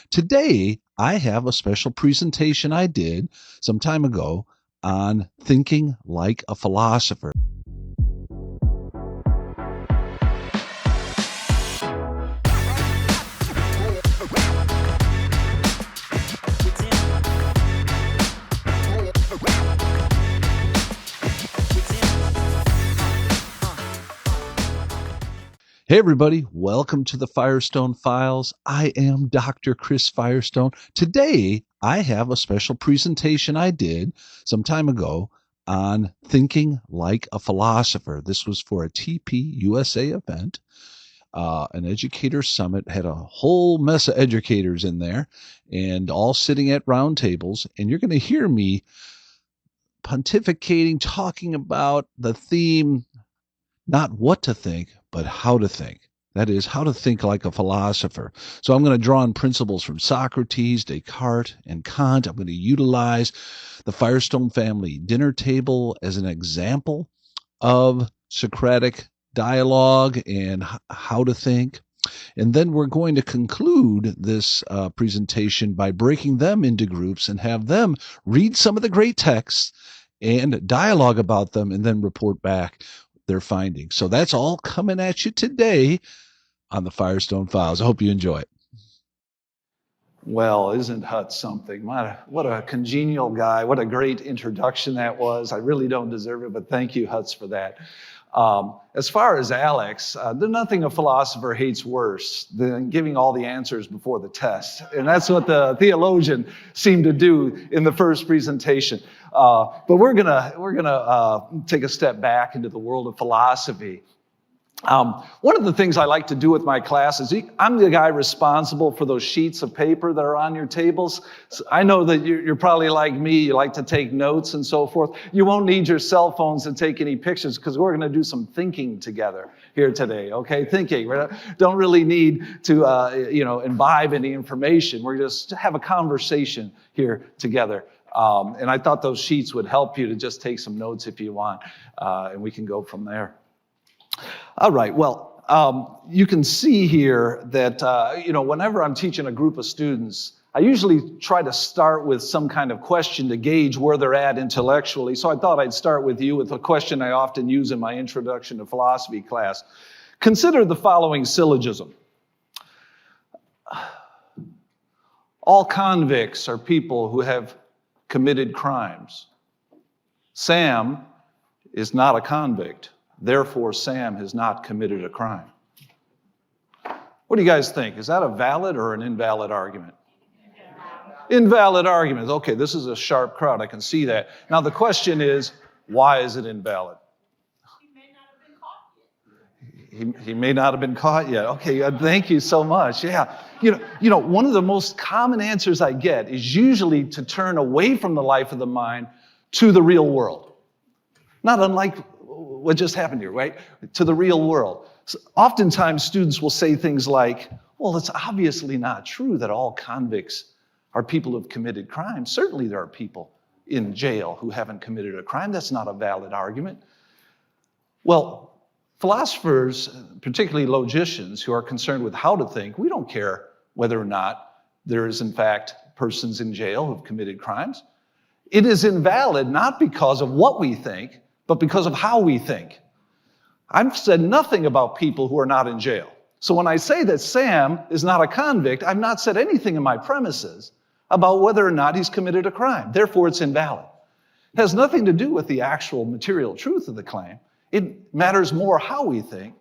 Today, I have a special presentation I did some time ago on thinking like a philosopher. Hey everybody, welcome to the Firestone Files. I am Dr. Chris Firestone. Today, I have a special presentation I did some time ago on thinking like a philosopher. This was for a TP USA event, an educator summit, had a whole mess of educators in there and all sitting at round tables. And you're going to hear me pontificating, talking about the theme, not what to think, but how to think. That is, how to think like a philosopher. So I'm going to draw on principles from Socrates, Descartes, and Kant. I'm going to utilize the Firestone family dinner table as an example of Socratic dialogue and how to think. And then we're going to conclude this presentation by breaking them into groups and have them read some of the great texts and dialogue about them and then report back their findings. So that's all coming at you today on the Firestone Files. I hope you enjoy it. Well, isn't Hut something? What a congenial guy. What a great introduction that was. I really don't deserve it, but thank you, Huts, for that. As far as Alex, there's nothing a philosopher hates worse than giving all the answers before the test. And that's what the theologian seemed to do in the first presentation. But we're gonna take a step back into the world of philosophy. One of the things I like to do with my classes, I'm the guy responsible for those sheets of paper that are on your tables. So I know that you're probably like me, you like to take notes and so forth. You won't need your cell phones to take any pictures because we're going to do some thinking together here today, okay? Thinking. We don't really need to imbibe any information. We're just have a conversation here together. And I thought those sheets would help you to just take some notes if you want, and we can go from there. All right, well, you can see here that, whenever I'm teaching a group of students, I usually try to start with some kind of question to gauge where they're at intellectually. So I thought I'd start with you with a question I often use in my introduction to philosophy class. Consider the following syllogism. All convicts are people who have committed crimes. Sam is not a convict. Therefore, Sam has not committed a crime. What do you guys think? Is that a valid or an invalid argument? Invalid argument. Okay, this is a sharp crowd. I can see that. Now, the question is, why is it invalid? He may not have been caught yet. He may not have been caught yet. Okay, thank you so much. Yeah. One of the most common answers I get is usually to turn away from the life of the mind to the real world. Not unlike what just happened here, right? To the real world. So oftentimes students will say things like, well, it's obviously not true that all convicts are people who've committed crimes. Certainly there are people in jail who haven't committed a crime. That's not a valid argument. Well, philosophers, particularly logicians who are concerned with how to think, we don't care whether or not there is in fact persons in jail who've committed crimes. It is invalid not because of what we think, but because of how we think. I've said nothing about people who are not in jail. So when I say that Sam is not a convict, I've not said anything in my premises about whether or not he's committed a crime. Therefore, it's invalid. It has nothing to do with the actual material truth of the claim. It matters more how we think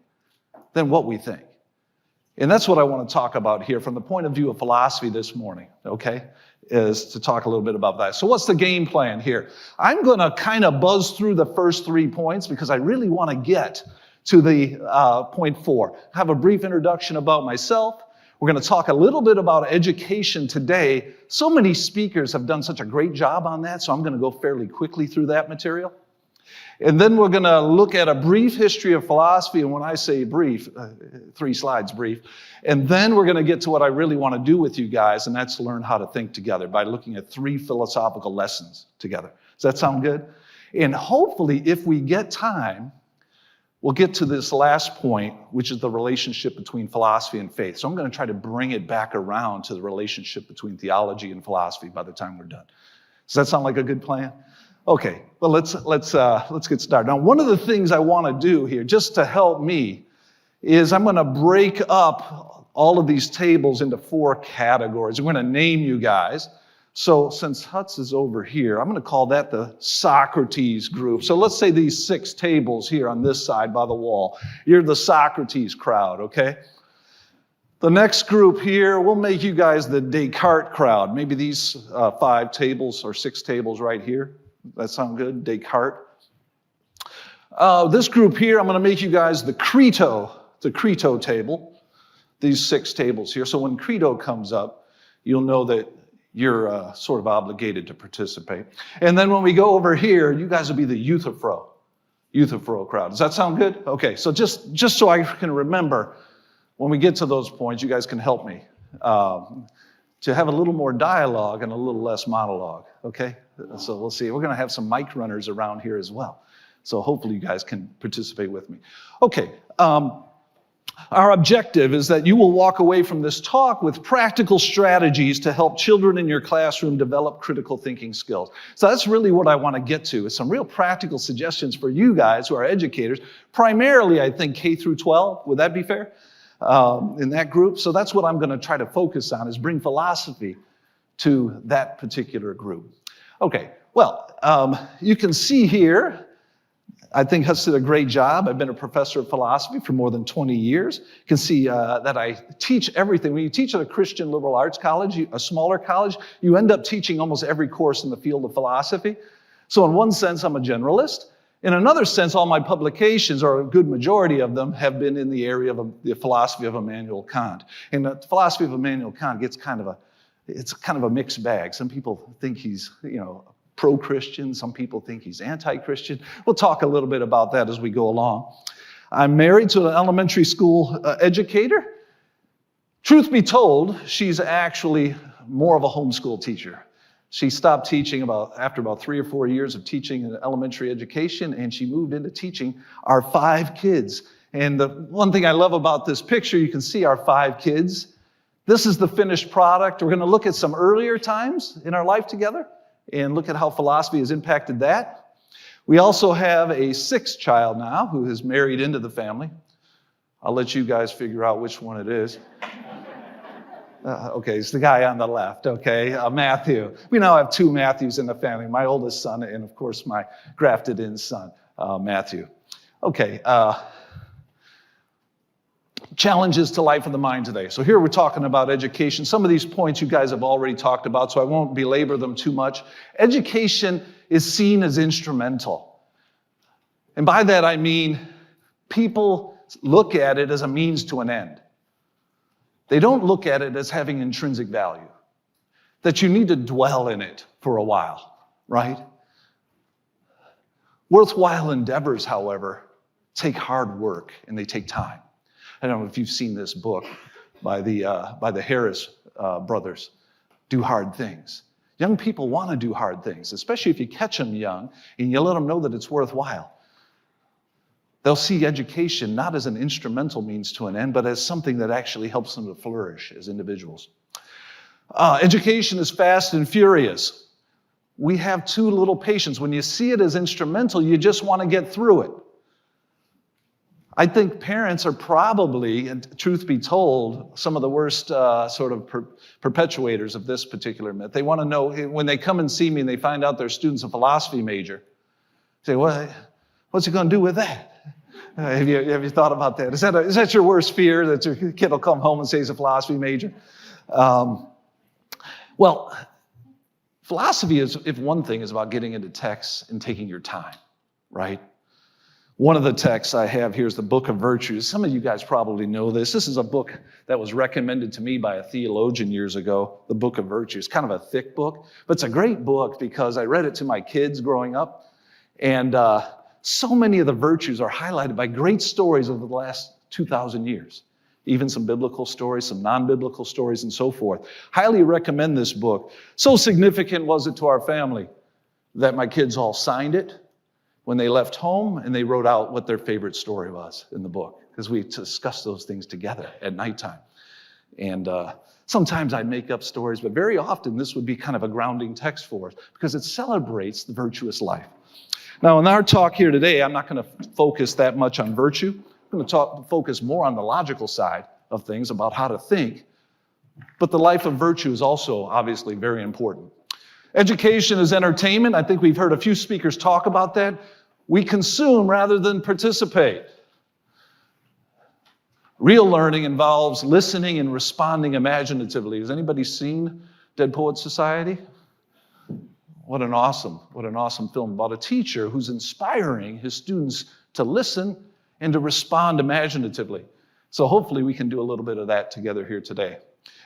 than what we think. And that's what I want to talk about here from the point of view of philosophy this morning, okay? Is to talk a little bit about that. So what's the game plan here? I'm going to kind of buzz through the first 3 points because I really want to get to the point 4. Have a brief introduction about myself. We're going to talk a little bit about education today. So many speakers have done such a great job on that, so I'm going to go fairly quickly through that material. And then we're going to look at a brief history of philosophy, and when I say brief, 3 slides brief. And then we're going to get to what I really want to do with you guys, and that's learn how to think together by looking at 3 philosophical lessons together. Does that sound good? And hopefully, if we get time, we'll get to this last point, which is the relationship between philosophy and faith. So I'm going to try to bring it back around to the relationship between theology and philosophy by the time we're done. Does that sound like a good plan? Okay, well, let's get started. Now, one of the things I want to do here, just to help me, is I'm going to break up all of these tables into 4 categories. I'm going to name you guys. So since Hutz is over here, I'm going to call that the Socrates group. So let's say these 6 tables here on this side by the wall. You're the Socrates crowd, okay? The next group here, we'll make you guys the Descartes crowd. Maybe these 5 tables or 6 tables right here. That sound good? Descartes. This group here, I'm going to make you guys the Crito table. These 6 tables here. So when Crito comes up, you'll know that you're sort of obligated to participate. And then when we go over here, you guys will be the Euthyphro crowd. Does that sound good? Okay, so just so I can remember, when we get to those points, you guys can help me to have a little more dialogue and a little less monologue, okay? So we'll see. We're going to have some mic runners around here as well. So hopefully you guys can participate with me. Okay, our objective is that you will walk away from this talk with practical strategies to help children in your classroom develop critical thinking skills. So that's really what I want to get to, is some real practical suggestions for you guys who are educators, primarily, I think, K through 12. Would that be fair? In that group. So that's what I'm going to try to focus on, is bring philosophy to that particular group. Okay, well, you can see here, I think Hutz did a great job. I've been a professor of philosophy for more than 20 years. You can see that I teach everything. When you teach at a Christian liberal arts college, a smaller college, you end up teaching almost every course in the field of philosophy. So in one sense, I'm a generalist. In another sense, all my publications, or a good majority of them, have been in the area of the philosophy of Immanuel Kant. And the philosophy of Immanuel Kant gets kind of a mixed bag. Some people think he's, pro-Christian. Some people think he's anti-Christian. We'll talk a little bit about that as we go along. I'm married to an elementary school educator. Truth be told, she's actually more of a homeschool teacher. She stopped teaching after about 3 or 4 years of teaching in elementary education, and she moved into teaching our 5 kids. And the one thing I love about this picture, you can see our 5 kids. This is the finished product. We're going to look at some earlier times in our life together and look at how philosophy has impacted that. We also have a 6th child now who has married into the family. I'll let you guys figure out which one it is. Okay, it's the guy on the left, okay, Matthew. We now have 2 Matthews in the family, my oldest son and, of course, my grafted-in son, Matthew. Okay, challenges to life of the mind today. So here we're talking about education. Some of these points you guys have already talked about, so I won't belabor them too much. Education is seen as instrumental. And by that I mean people look at it as a means to an end. They don't look at it as having intrinsic value, that you need to dwell in it for a while, right? Worthwhile endeavors, however, take hard work and they take time. I don't know if you've seen this book by the Harris brothers, Do Hard Things. Young people want to do hard things, especially if you catch them young and you let them know that it's worthwhile. They'll see education not as an instrumental means to an end, but as something that actually helps them to flourish as individuals. Education is fast and furious. We have too little patience. When you see it as instrumental, you just want to get through it. I think parents are probably, and truth be told, some of the worst sort of perpetuators of this particular myth. They want to know, when they come and see me and they find out their student's a philosophy major, say, well, what's he going to do with that? Have you thought about that? Is that your worst fear, that your kid will come home and say he's a philosophy major? Well, philosophy is, if one thing, is about getting into texts and taking your time, right? One of the texts I have here is the Book of Virtues. Some of you guys probably know this. This is a book that was recommended to me by a theologian years ago, the Book of Virtues. Kind of a thick book, but it's a great book because I read it to my kids growing up. And so many of the virtues are highlighted by great stories over the last 2,000 years. Even some biblical stories, some non-biblical stories, and so forth. Highly recommend this book. So significant was it to our family that my kids all signed it when they left home and they wrote out what their favorite story was in the book, because we discussed those things together at nighttime. And sometimes I'd make up stories, but very often this would be kind of a grounding text for us because it celebrates the virtuous life. Now, in our talk here today, I'm not going to focus that much on virtue. I'm going to focus more on the logical side of things about how to think. But the life of virtue is also obviously very important. Education is entertainment. I think we've heard a few speakers talk about that. We consume rather than participate. Real learning involves listening and responding imaginatively. Has anybody seen Dead Poets Society? What an awesome film about a teacher who's inspiring his students to listen and to respond imaginatively. So hopefully we can do a little bit of that together here today.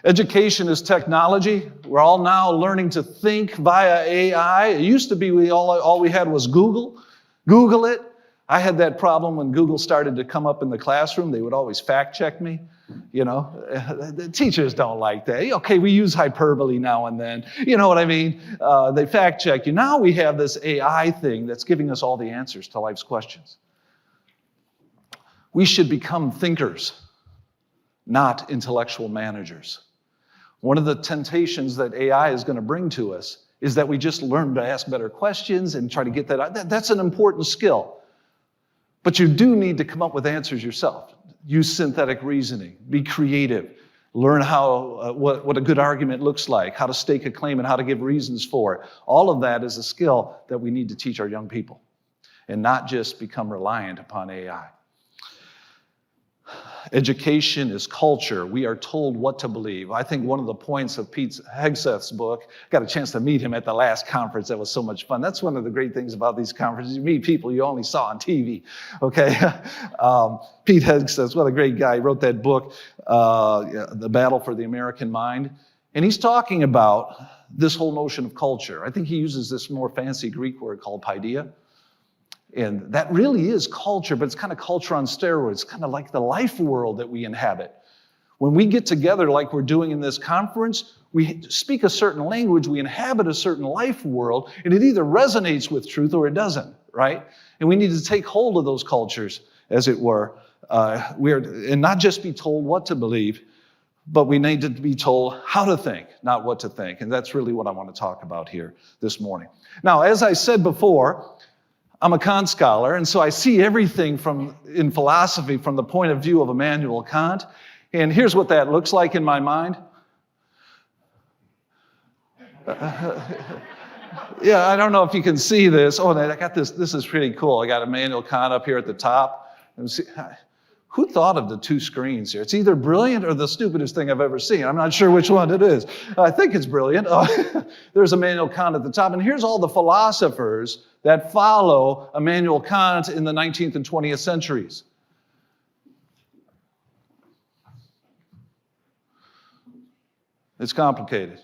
Education is technology. We're all now learning to think via AI. It used to be all we had was Google. Google it. I had that problem when Google started to come up in the classroom. They would always fact check me. You know, the teachers don't like that. Okay, we use hyperbole now and then. You know what I mean? They fact check you. Now we have this AI thing that's giving us all the answers to life's questions. We should become thinkers, not intellectual managers. One of the temptations that AI is going to bring to us is that we just learn to ask better questions and try to get that out. That's an important skill. But you do need to come up with answers yourself. Use synthetic reasoning. Be creative. Learn how what a good argument looks like, how to stake a claim and how to give reasons for it. All of that is a skill that we need to teach our young people and not just become reliant upon AI. Education is culture. We are told what to believe. I think one of the points of Pete Hegseth's book, got a chance to meet him at the last conference. That was so much fun. That's one of the great things about these conferences. You meet people you only saw on TV, okay? Pete Hegseth, what a great guy. He wrote that book, The Battle for the American Mind. And he's talking about this whole notion of culture. I think he uses this more fancy Greek word called paideia. And that really is culture, but it's kind of culture on steroids. It's kind of like the life world that we inhabit. When we get together like we're doing in this conference, we speak a certain language, we inhabit a certain life world, and it either resonates with truth or it doesn't, right? And we need to take hold of those cultures, as it were, and not just be told what to believe, but we need to be told how to think, not what to think. And that's really what I want to talk about here this morning. Now, as I said before, I'm a Kant scholar, and so I see everything in philosophy from the point of view of Immanuel Kant. And here's what that looks like in my mind. Yeah, I don't know if you can see this. Oh, I got this. This is pretty cool. I got Immanuel Kant up here at the top. And see, who thought of the two screens here? It's either brilliant or the stupidest thing I've ever seen. I'm not sure which one it is. I think it's brilliant. There's Immanuel Kant at the top. And here's all the philosophers that follow Immanuel Kant in the 19th and 20th centuries. It's complicated.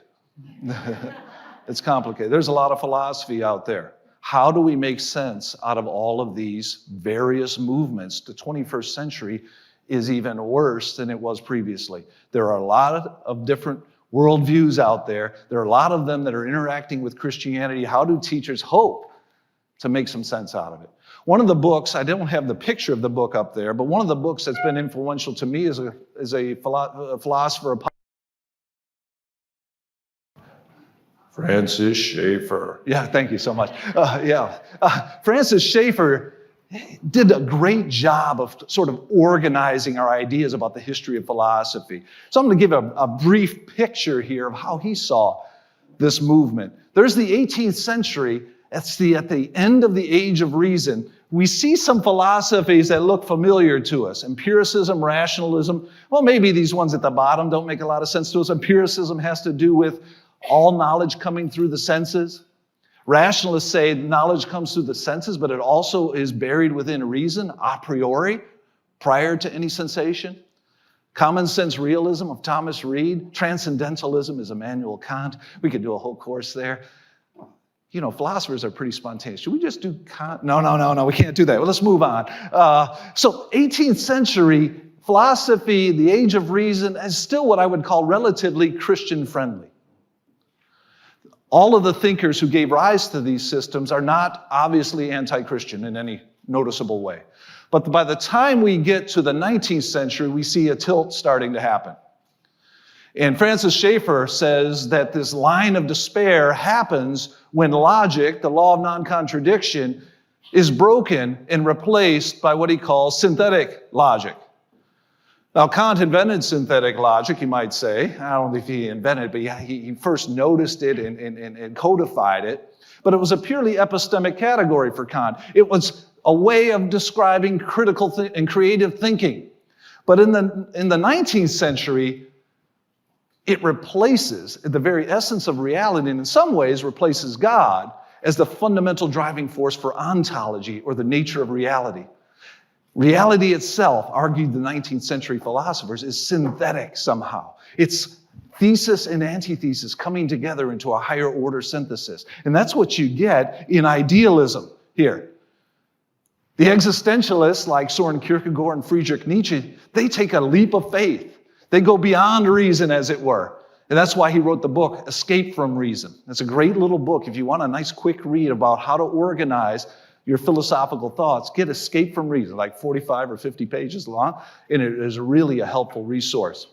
It's complicated. There's a lot of philosophy out there. How do we make sense out of all of these various movements? The 21st century is even worse than it was previously. There are a lot of different worldviews out there. There are a lot of them that are interacting with Christianity. How do teachers hope to make some sense out of it? One of the books, I don't have the picture of the book up there, but one of the books that's been influential to me is a philosopher, Francis Schaeffer. Yeah, thank you so much. Francis Schaeffer did a great job of sort of organizing our ideas about the history of philosophy. So I'm going to give a brief picture here of how he saw this movement. There's the 18th century. At the end of the age of reason. We see some philosophies that look familiar to us. Empiricism, rationalism. Well, maybe these ones at the bottom don't make a lot of sense to us. Empiricism has to do with all knowledge coming through the senses. Rationalists say knowledge comes through the senses, but it also is buried within reason, a priori, prior to any sensation. Common sense realism of Thomas Reid. Transcendentalism is Immanuel Kant. We could do a whole course there. You know, philosophers are pretty spontaneous. Should we just do Kant? No, we can't do that. Well, let's move on. So 18th century philosophy, the age of reason, is still what I would call relatively Christian-friendly. All of the thinkers who gave rise to these systems are not obviously anti-Christian in any noticeable way. But by the time we get to the 19th century, we see a tilt starting to happen. And Francis Schaeffer says that this line of despair happens when logic, the law of non-contradiction, is broken and replaced by what he calls synthetic logic. Now, Kant invented synthetic logic, you might say. I don't know if he invented it, but he first noticed it and codified it. But it was a purely epistemic category for Kant. It was a way of describing critical and creative thinking. But in the 19th century, it replaces the very essence of reality, and in some ways replaces God as the fundamental driving force for ontology, or the nature of reality. Reality itself, argued the 19th century philosophers, is synthetic somehow. It's thesis and antithesis coming together into a higher order synthesis. And that's what you get in idealism here. The existentialists like Soren Kierkegaard and Friedrich Nietzsche, they take a leap of faith. They go beyond reason, as it were. And that's why he wrote the book, Escape from Reason. It's a great little book. If you want a nice quick read about how to organize your philosophical thoughts, get Escape from Reason, like 45 or 50 pages long, and it is really a helpful resource.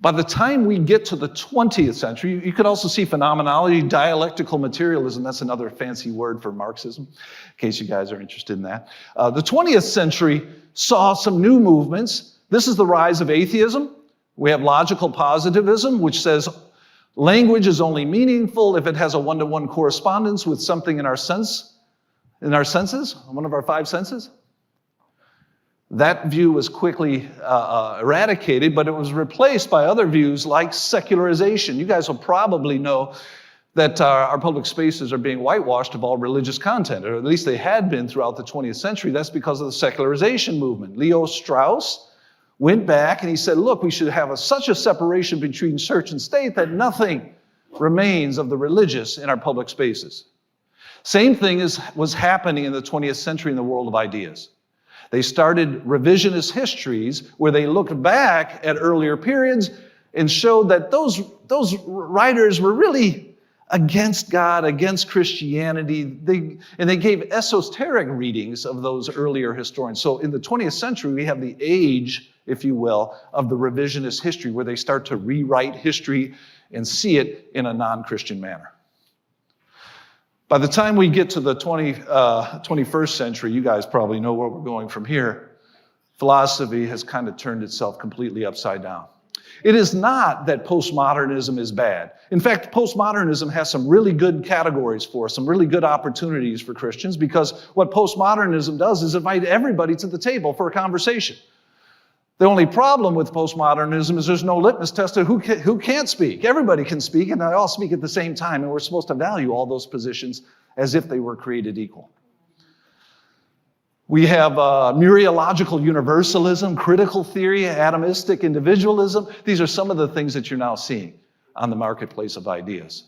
By the time we get to the 20th century, you could also see phenomenology, dialectical materialism. That's another fancy word for Marxism, in case you guys are interested in that. The 20th century saw some new movements. This is the rise of atheism. We have logical positivism, which says language is only meaningful if it has a one-to-one correspondence with something in our senses, one of our five senses. That view was quickly eradicated, but it was replaced by other views like secularization. You guys will probably know that our public spaces are being whitewashed of all religious content, or at least they had been throughout the 20th century. That's because of the secularization movement. Leo Strauss went back and he said, look, we should have such a separation between church and state that nothing remains of the religious in our public spaces. Same thing was happening in the 20th century in the world of ideas. They started revisionist histories where they looked back at earlier periods and showed that those writers were really against God, against Christianity. They gave esoteric readings of those earlier historians. So in the 20th century, we have the age, if you will, of the revisionist history, where they start to rewrite history and see it in a non-Christian manner. By the time we get to the 21st century, you guys probably know where we're going from here. Philosophy has kind of turned itself completely upside down. It is not that postmodernism is bad. In fact, postmodernism has some really good categories for us, some really good opportunities for Christians, because what postmodernism does is invite everybody to the table for a conversation. The only problem with postmodernism is there's no litmus test of who can't speak. Everybody can speak, and they all speak at the same time, and we're supposed to value all those positions as if they were created equal. We have mereological universalism, critical theory, atomistic individualism. These are some of the things that you're now seeing on the marketplace of ideas.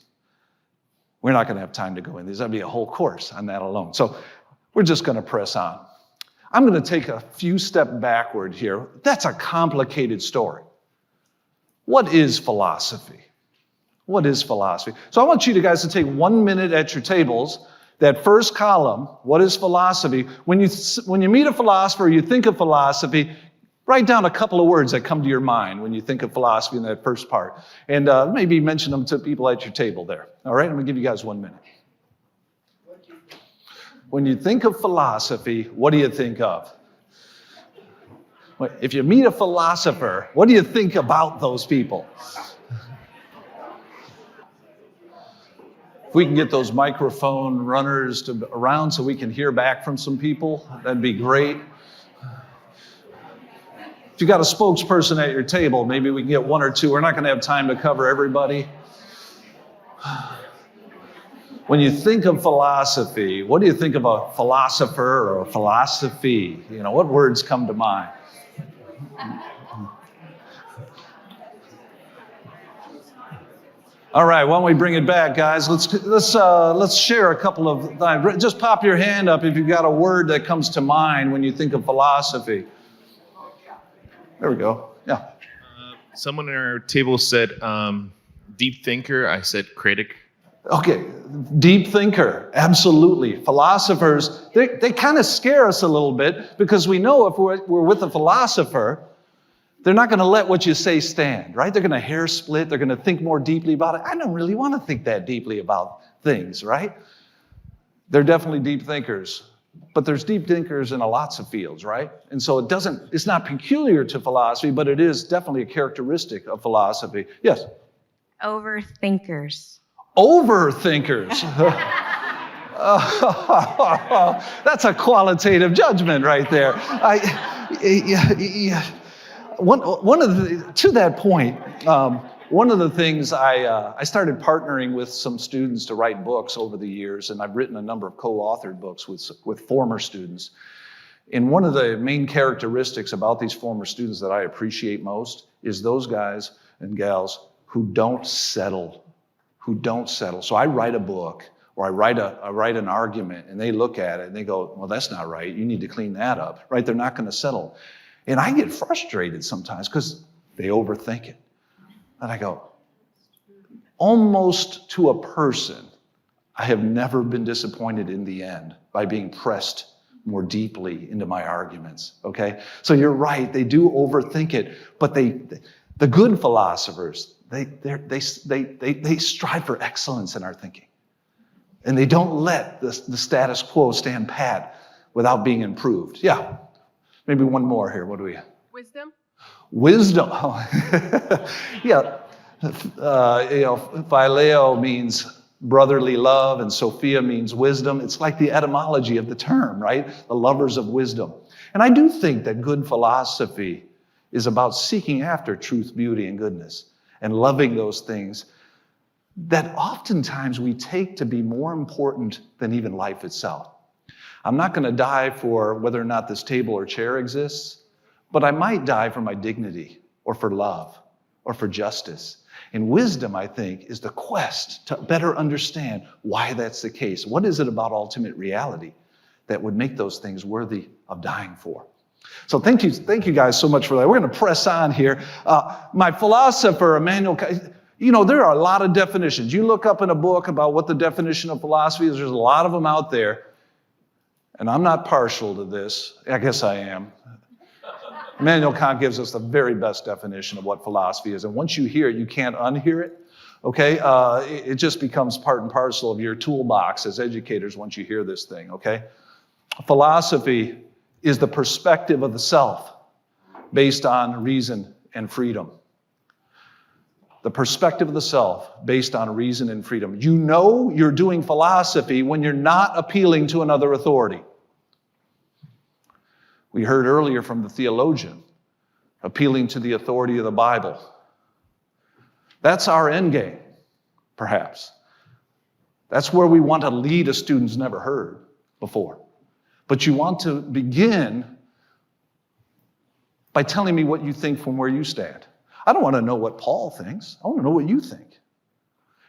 We're not going to have time to go in. There's going to be a whole course on that alone. So we're just going to press on. I'm going to take a few steps backward here. That's a complicated story. What is philosophy? What is philosophy? So I want you guys to take 1 minute at your tables. That first column, what is philosophy? When you meet a philosopher, you think of philosophy, write down a couple of words that come to your mind when you think of philosophy in that first part. And maybe mention them to people at your table there. All right, I'm going to give you guys 1 minute. When you think of philosophy, what do you think of? If you meet a philosopher, what do you think about those people? If we can get those microphone runners around so we can hear back from some people, that'd be great. If you got a spokesperson at your table, maybe we can get one or two. We're not going to have time to cover everybody. When you think of philosophy, what do you think of a philosopher or philosophy? You know, what words come to mind? All right, why don't we bring it back, guys? Let's share a couple of. Just pop your hand up if you've got a word that comes to mind when you think of philosophy. There we go. Yeah. Someone at our table said deep thinker. I said critic. Okay, deep thinker, absolutely. Philosophers, they kind of scare us a little bit because we know if we're with a philosopher, they're not going to let what you say stand, right? They're going to hair split. They're going to think more deeply about it. I don't really want to think that deeply about things, right? They're definitely deep thinkers. But there's deep thinkers in lots of fields, right? And so it's not peculiar to philosophy, but it is definitely a characteristic of philosophy. Yes? Overthinkers. Overthinkers. That's a qualitative judgment right there. To that point, one of the things I started partnering with some students to write books over the years, and I've written a number of co-authored books with former students. And one of the main characteristics about these former students that I appreciate most is those guys and gals who don't settle. So I write a book or I write an argument and they look at it and they go, well, that's not right. You need to clean that up, right? They're not going to settle. And I get frustrated sometimes because they overthink it. And I go, almost to a person, I have never been disappointed in the end by being pressed more deeply into my arguments, okay? So you're right, they do overthink it, but the good philosophers, they strive for excellence in our thinking. And they don't let the status quo stand pat without being improved. Yeah, maybe one more here. What do we have? Wisdom? Wisdom. Yeah. Phileo means brotherly love, and Sophia means wisdom. It's like the etymology of the term, right? The lovers of wisdom. And I do think that good philosophy is about seeking after truth, beauty, and goodness, and loving those things that oftentimes we take to be more important than even life itself. I'm not going to die for whether or not this table or chair exists, but I might die for my dignity, or for love, or for justice. And wisdom, I think, is the quest to better understand why that's the case. What is it about ultimate reality that would make those things worthy of dying for? So thank you guys so much for that. We're going to press on here. My philosopher, Immanuel Kant, there are a lot of definitions. You look up in a book about what the definition of philosophy is, there's a lot of them out there. And I'm not partial to this. I guess I am. Immanuel Kant gives us the very best definition of what philosophy is. And once you hear it, you can't unhear it. Okay? It just becomes part and parcel of your toolbox as educators once you hear this thing. Okay? Philosophy is the perspective of the self based on reason and freedom. The perspective of the self based on reason and freedom. You know you're doing philosophy when you're not appealing to another authority. We heard earlier from the theologian, appealing to the authority of the Bible. That's our end game, perhaps. That's where we want to lead a student's never heard before. But you want to begin by telling me what you think from where you stand. I don't want to know what Paul thinks. I want to know what you think.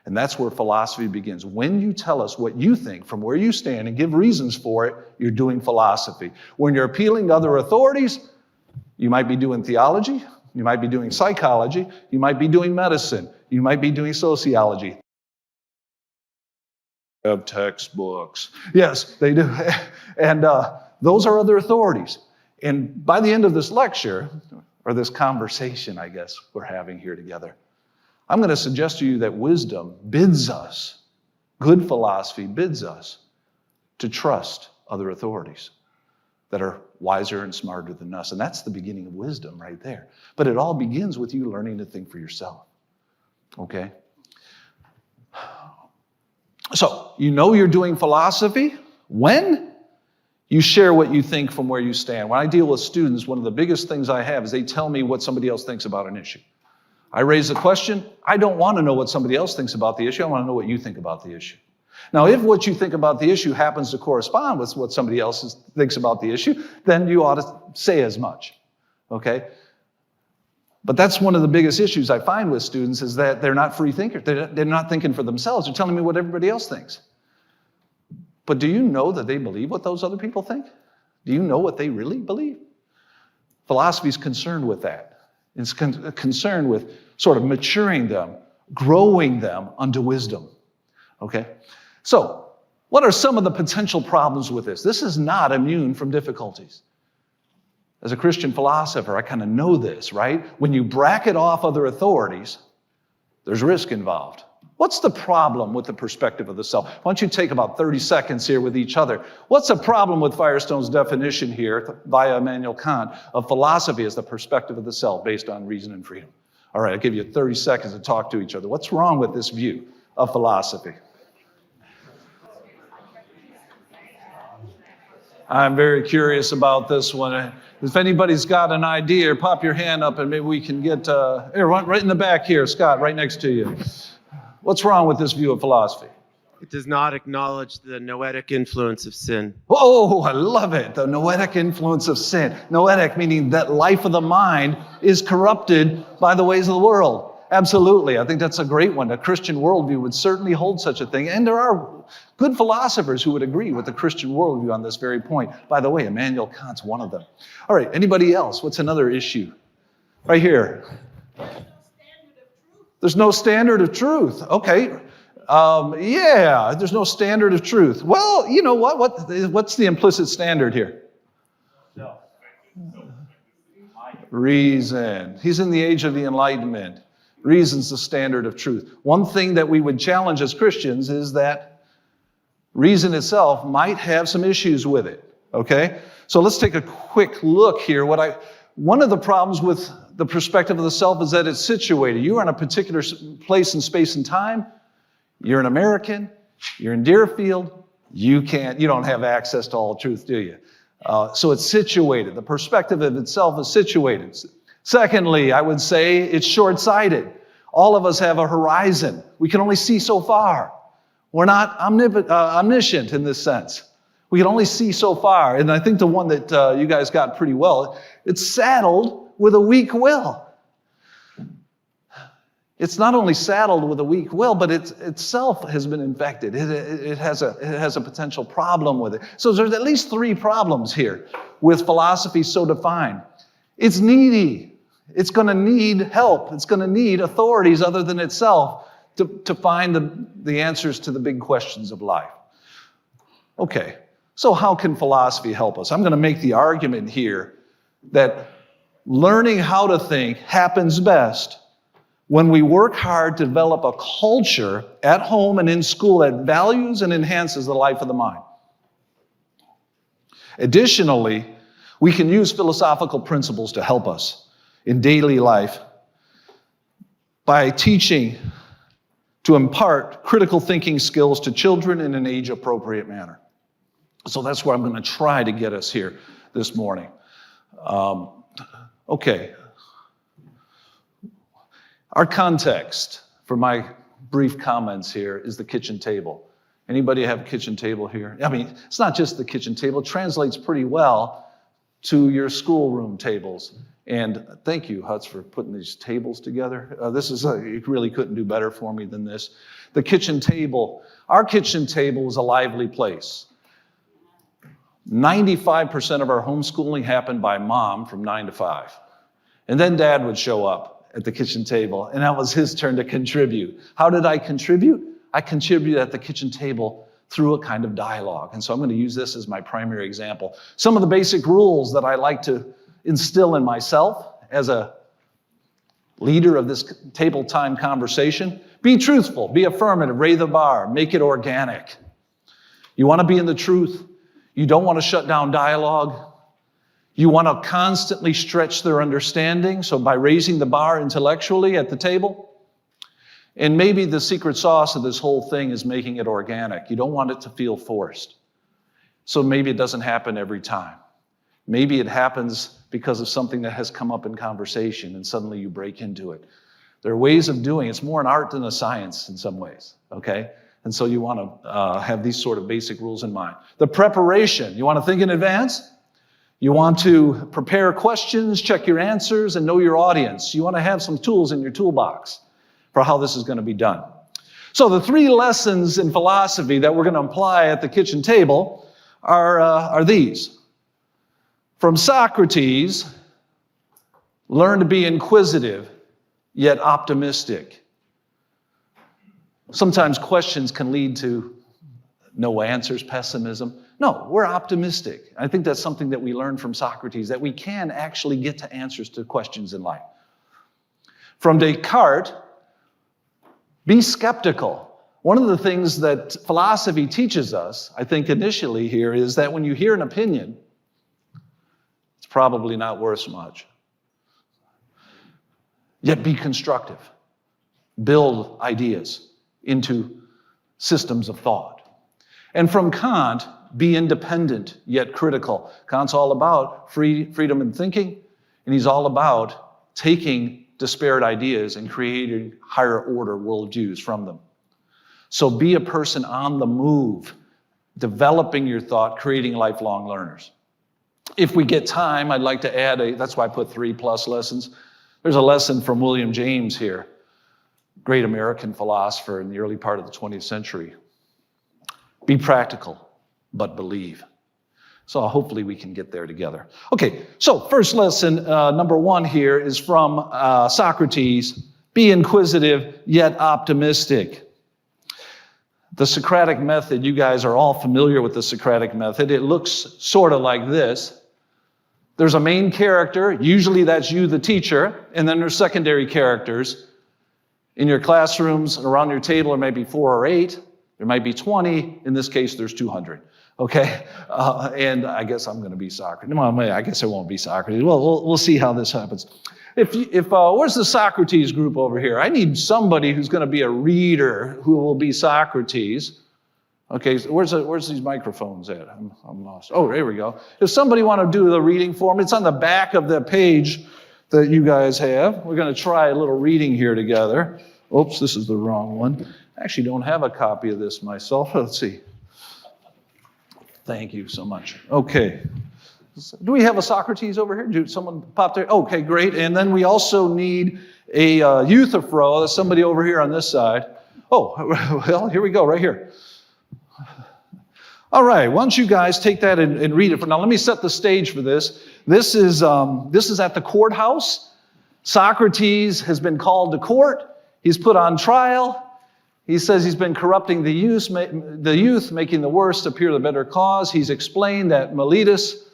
And that's where philosophy begins. When you tell us what you think from where you stand and give reasons for it, you're doing philosophy. When you're appealing to other authorities, you might be doing theology, you might be doing psychology, you might be doing medicine, you might be doing sociology. Of textbooks. Yes, they do. And those are other authorities. And by the end of this lecture, or this conversation, I guess, we're having here together, I'm going to suggest to you that wisdom bids us, good philosophy bids us to trust other authorities that are wiser and smarter than us. And that's the beginning of wisdom right there. But it all begins with you learning to think for yourself. Okay? So, you know you're doing philosophy when you share what you think from where you stand. When I deal with students, one of the biggest things I have is they tell me what somebody else thinks about an issue. I raise a question. I don't want to know what somebody else thinks about the issue. I want to know what you think about the issue. Now, if what you think about the issue happens to correspond with what somebody else thinks about the issue, then you ought to say as much, okay? But that's one of the biggest issues I find with students is that they're not free thinkers. They're not thinking for themselves. They're telling me what everybody else thinks. But do you know that they believe what those other people think? Do you know what they really believe? Philosophy is concerned with that. It's concerned with sort of maturing them growing them unto wisdom. Okay? So, what are some of the potential problems with this? This is not immune from difficulties. As a Christian philosopher, I kind of know this, right? When you bracket off other authorities, there's risk involved. What's the problem with the perspective of the self? Why don't you take about 30 seconds here with each other? What's the problem with Firestone's definition here, via Immanuel Kant, of philosophy as the perspective of the self based on reason and freedom? All right, I'll give you 30 seconds to talk to each other. What's wrong with this view of philosophy? I'm very curious about this one. If anybody's got an idea, pop your hand up and maybe we can get, here, right in the back here, Scott, right next to you. What's wrong with this view of philosophy? It does not acknowledge the noetic influence of sin. Oh, I love it. The noetic influence of sin. Noetic meaning that life of the mind is corrupted by the ways of the world. Absolutely. I think that's a great one. A Christian worldview would certainly hold such a thing. And there are good philosophers who would agree with the Christian worldview on this very point. By the way, Immanuel Kant's one of them. All right, anybody else? What's another issue? Right here. There's no standard of truth. Okay. Yeah, there's no standard of truth. Well, you know what? What's the implicit standard here? Reason. He's in the age of the Enlightenment. Reason's the standard of truth. One thing that we would challenge as Christians is that reason itself might have some issues with it. Okay? So let's take a quick look here. One of the problems with the perspective of the self is that it's situated. You are in a particular place in space and time. You're an American. You're in Deerfield. You don't have access to all truth, do you? So it's situated. The perspective of itself is situated. Secondly, I would say it's short-sighted. All of us have a horizon. We can only see so far. We're not omniscient in this sense. We can only see so far. And I think the one that you guys got pretty well, it's saddled with a weak will. It's not only saddled with a weak will, but it itself has been infected. It has a potential problem with it. So there's at least 3 problems here with philosophy so defined. It's needy. It's going to need help. It's going to need authorities other than itself to find the answers to the big questions of life. Okay, so how can philosophy help us? I'm going to make the argument here that learning how to think happens best when we work hard to develop a culture at home and in school that values and enhances the life of the mind. Additionally, we can use philosophical principles to help us in daily life by teaching to impart critical thinking skills to children in an age-appropriate manner. So that's where I'm going to try to get us here this morning. Okay. Our context for my brief comments here is the kitchen table. Anybody have a kitchen table here? I mean, it's not just the kitchen table. It translates pretty well to your schoolroom tables. And thank you, Hutz, for putting these tables together. You really couldn't do better for me than this. The kitchen table. Our kitchen table is a lively place. 95% of our homeschooling happened by mom from 9 to 5. And then dad would show up at the kitchen table, and that was his turn to contribute. How did I contribute? I contributed at the kitchen table through a kind of dialogue. And so I'm going to use this as my primary example. Some of the basic rules that I like to instill in myself as a leader of this table time conversation: be truthful, be affirmative, raise the bar, make it organic. You want to be in the truth. You don't want to shut down dialogue. You want to constantly stretch their understanding, so by raising the bar intellectually at the table. And maybe the secret sauce of this whole thing is making it organic. You don't want it to feel forced. So maybe it doesn't happen every time. Maybe it happens because of something that has come up in conversation and suddenly you break into it. There are ways of doing it. It's more an art than a science in some ways, okay? And so you want to have these sort of basic rules in mind. The preparation, you want to think in advance. You want to prepare questions, check your answers, and know your audience. You want to have some tools in your toolbox for how this is going to be done. So the 3 lessons in philosophy that we're going to apply at the kitchen table are these. From Socrates, learn to be inquisitive, yet optimistic. Sometimes questions can lead to no answers, pessimism. No, we're optimistic. I think that's something that we learned from Socrates, that we can actually get to answers to questions in life. From Descartes, be skeptical. One of the things that philosophy teaches us, I think initially here, is that when you hear an opinion, it's probably not worth much. Yet be constructive. Build ideas into systems of thought. And from Kant, be independent yet critical. Kant's all about freedom in thinking, and he's all about taking disparate ideas and creating higher order worldviews from them. So be a person on the move, developing your thought, creating lifelong learners. If we get time, I'd like to add that's why I put 3+ lessons. There's a lesson from William James here, great American philosopher in the early part of the 20th century. Be practical, but believe. So hopefully we can get there together. Okay, so first lesson, number 1 here is from Socrates. Be inquisitive, yet optimistic. The Socratic method, you guys are all familiar with the Socratic method. It looks sort of like this. There's a main character, usually that's you, the teacher, and then there's secondary characters. In your classrooms, around your table, there may be 4 or 8. There might be 20. In this case, there's 200. Okay? And I guess I'm going to be Socrates. Well, I guess I won't be Socrates. Well, we'll see how this happens. Where's the Socrates group over here? I need somebody who's going to be a reader who will be Socrates. Okay, so where's these microphones at? I'm lost. Oh, there we go. If somebody want to do the reading for me, it's on the back of the page that you guys have. We're going to try a little reading here together. Oops, this is the wrong one. I actually don't have a copy of this myself. Let's see. Thank you so much. Okay. Do we have a Socrates over here? Did someone pop there? Okay, great. And then we also need a Euthyphro. There's somebody over here on this side. Oh, well, here we go, right here. All right, why don't you guys take that and read it. Now, let me set the stage for this. This is at the courthouse. Socrates has been called to court. He's put on trial. He says he's been corrupting the youth, making the worst appear the better cause. He's explained that Emeritus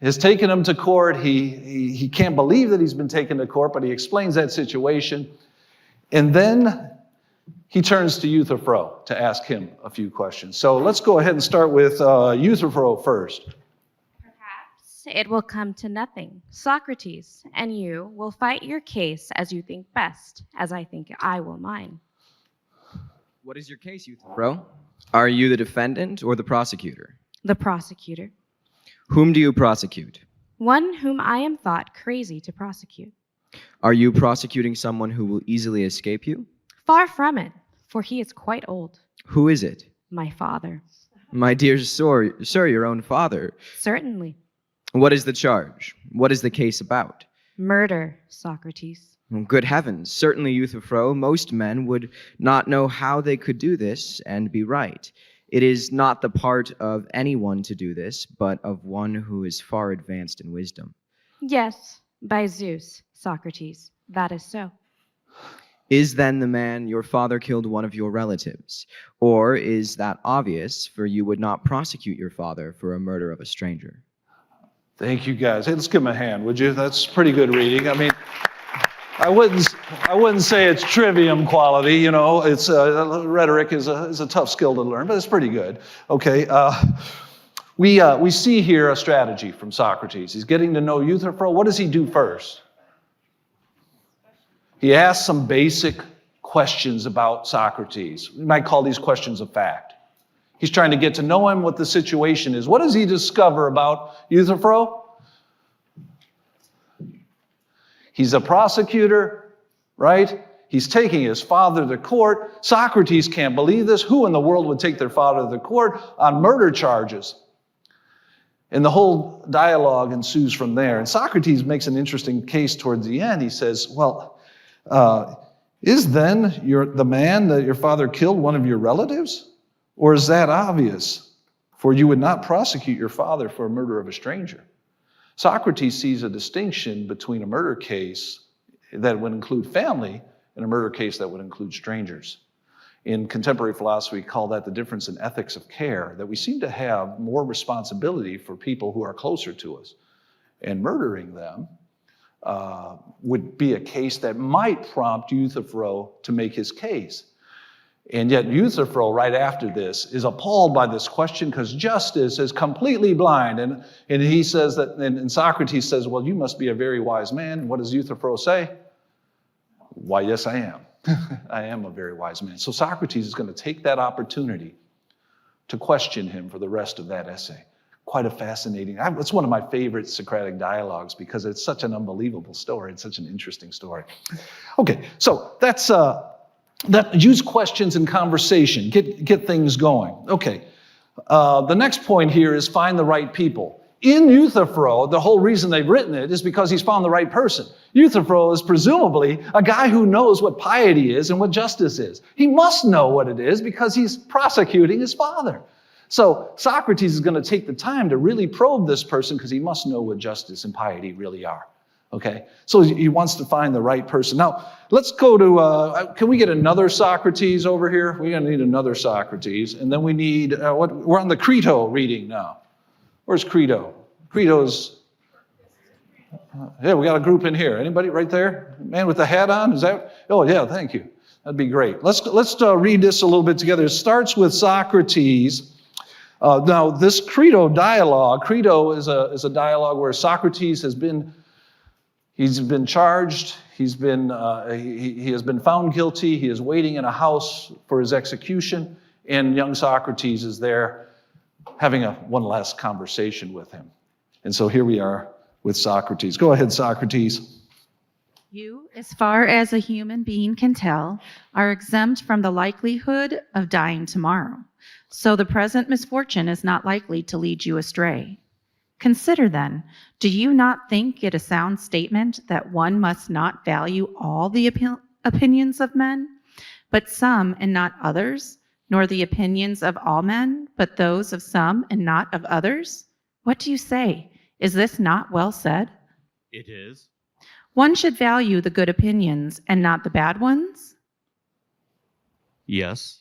has taken him to court. He can't believe that he's been taken to court, but he explains that situation. And then he turns to Euthyphro to ask him a few questions. So let's go ahead and start with Euthyphro first. Perhaps it will come to nothing. Socrates and you will fight your case as you think best, as I think I will mine. What is your case, Euthyphro? Are you the defendant or the prosecutor? The prosecutor. Whom do you prosecute? One whom I am thought crazy to prosecute. Are you prosecuting someone who will easily escape you? Far from it, for he is quite old. Who is it? My father. My dear sir, your own father. Certainly. What is the charge? What is the case about? Murder, Socrates. Good heavens, certainly, Euthyphro, most men would not know how they could do this and be right. It is not the part of anyone to do this, but of one who is far advanced in wisdom. Yes, by Zeus, Socrates, that is so. Is then the man your father killed one of your relatives? Or is that obvious, for you would not prosecute your father for a murder of a stranger? Thank you, guys. Hey, let's give him a hand, would you? That's pretty good reading. I mean, I wouldn't say it's trivium quality, you know. It's rhetoric is a tough skill to learn, but it's pretty good. Okay, we see here a strategy from Socrates. He's getting to know Euthyphro. What does he do first? He asks some basic questions about Socrates. We might call these questions of fact. He's trying to get to know him, what the situation is. What does he discover about Euthyphro? He's a prosecutor, right? He's taking his father to court. Socrates can't believe this. Who in the world would take their father to court on murder charges? And the whole dialogue ensues from there. And Socrates makes an interesting case towards the end. He says, well, is then the man that your father killed one of your relatives? Or is that obvious? For you would not prosecute your father for a murder of a stranger. Socrates sees a distinction between a murder case that would include family and a murder case that would include strangers. In contemporary philosophy, we call that the difference in ethics of care, that we seem to have more responsibility for people who are closer to us. And murdering them would be a case that might prompt Euthyphro to make his case. And yet Euthyphro, right after this, is appalled by this question because justice is completely blind. And he says that, and Socrates says, well, you must be a very wise man. What does Euthyphro say? Why, yes, I am. I am a very wise man. So Socrates is going to take that opportunity to question him for the rest of that essay. Quite a fascinating, it's one of my favorite Socratic dialogues because it's such an unbelievable story. It's such an interesting story. Okay, so that's, use questions in conversation, get things going. Okay, the next point here is find the right people. In Euthyphro, the whole reason they've written it is because he's found the right person. Euthyphro is presumably a guy who knows what piety is and what justice is. He must know what it is because he's prosecuting his father. So Socrates is going to take the time to really probe this person because he must know what justice and piety really are. Okay, so he wants to find the right person. Now, let's go to, can we get another Socrates over here? We're going to need another Socrates. And then we need, we're on the Crito reading now. Where's Crito? Crito's, yeah, we got a group in here. Anybody right there? Man with the hat on? Is that? Oh, yeah, thank you. That'd be great. Let's read this a little bit together. It starts with Socrates. Now, this Crito dialogue, Crito is a dialogue where Socrates has been, he's been charged, he has been found guilty, he is waiting in a house for his execution, and young Socrates is there having one last conversation with him. And so here we are with Socrates. Go ahead, Socrates. You, as far as a human being can tell, are exempt from the likelihood of dying tomorrow. So the present misfortune is not likely to lead you astray. Consider then, do you not think it a sound statement that one must not value all the opinions of men, but some and not others, nor the opinions of all men, but those of some and not of others? What do you say? Is this not well said? It is. One should value the good opinions and not the bad ones? Yes.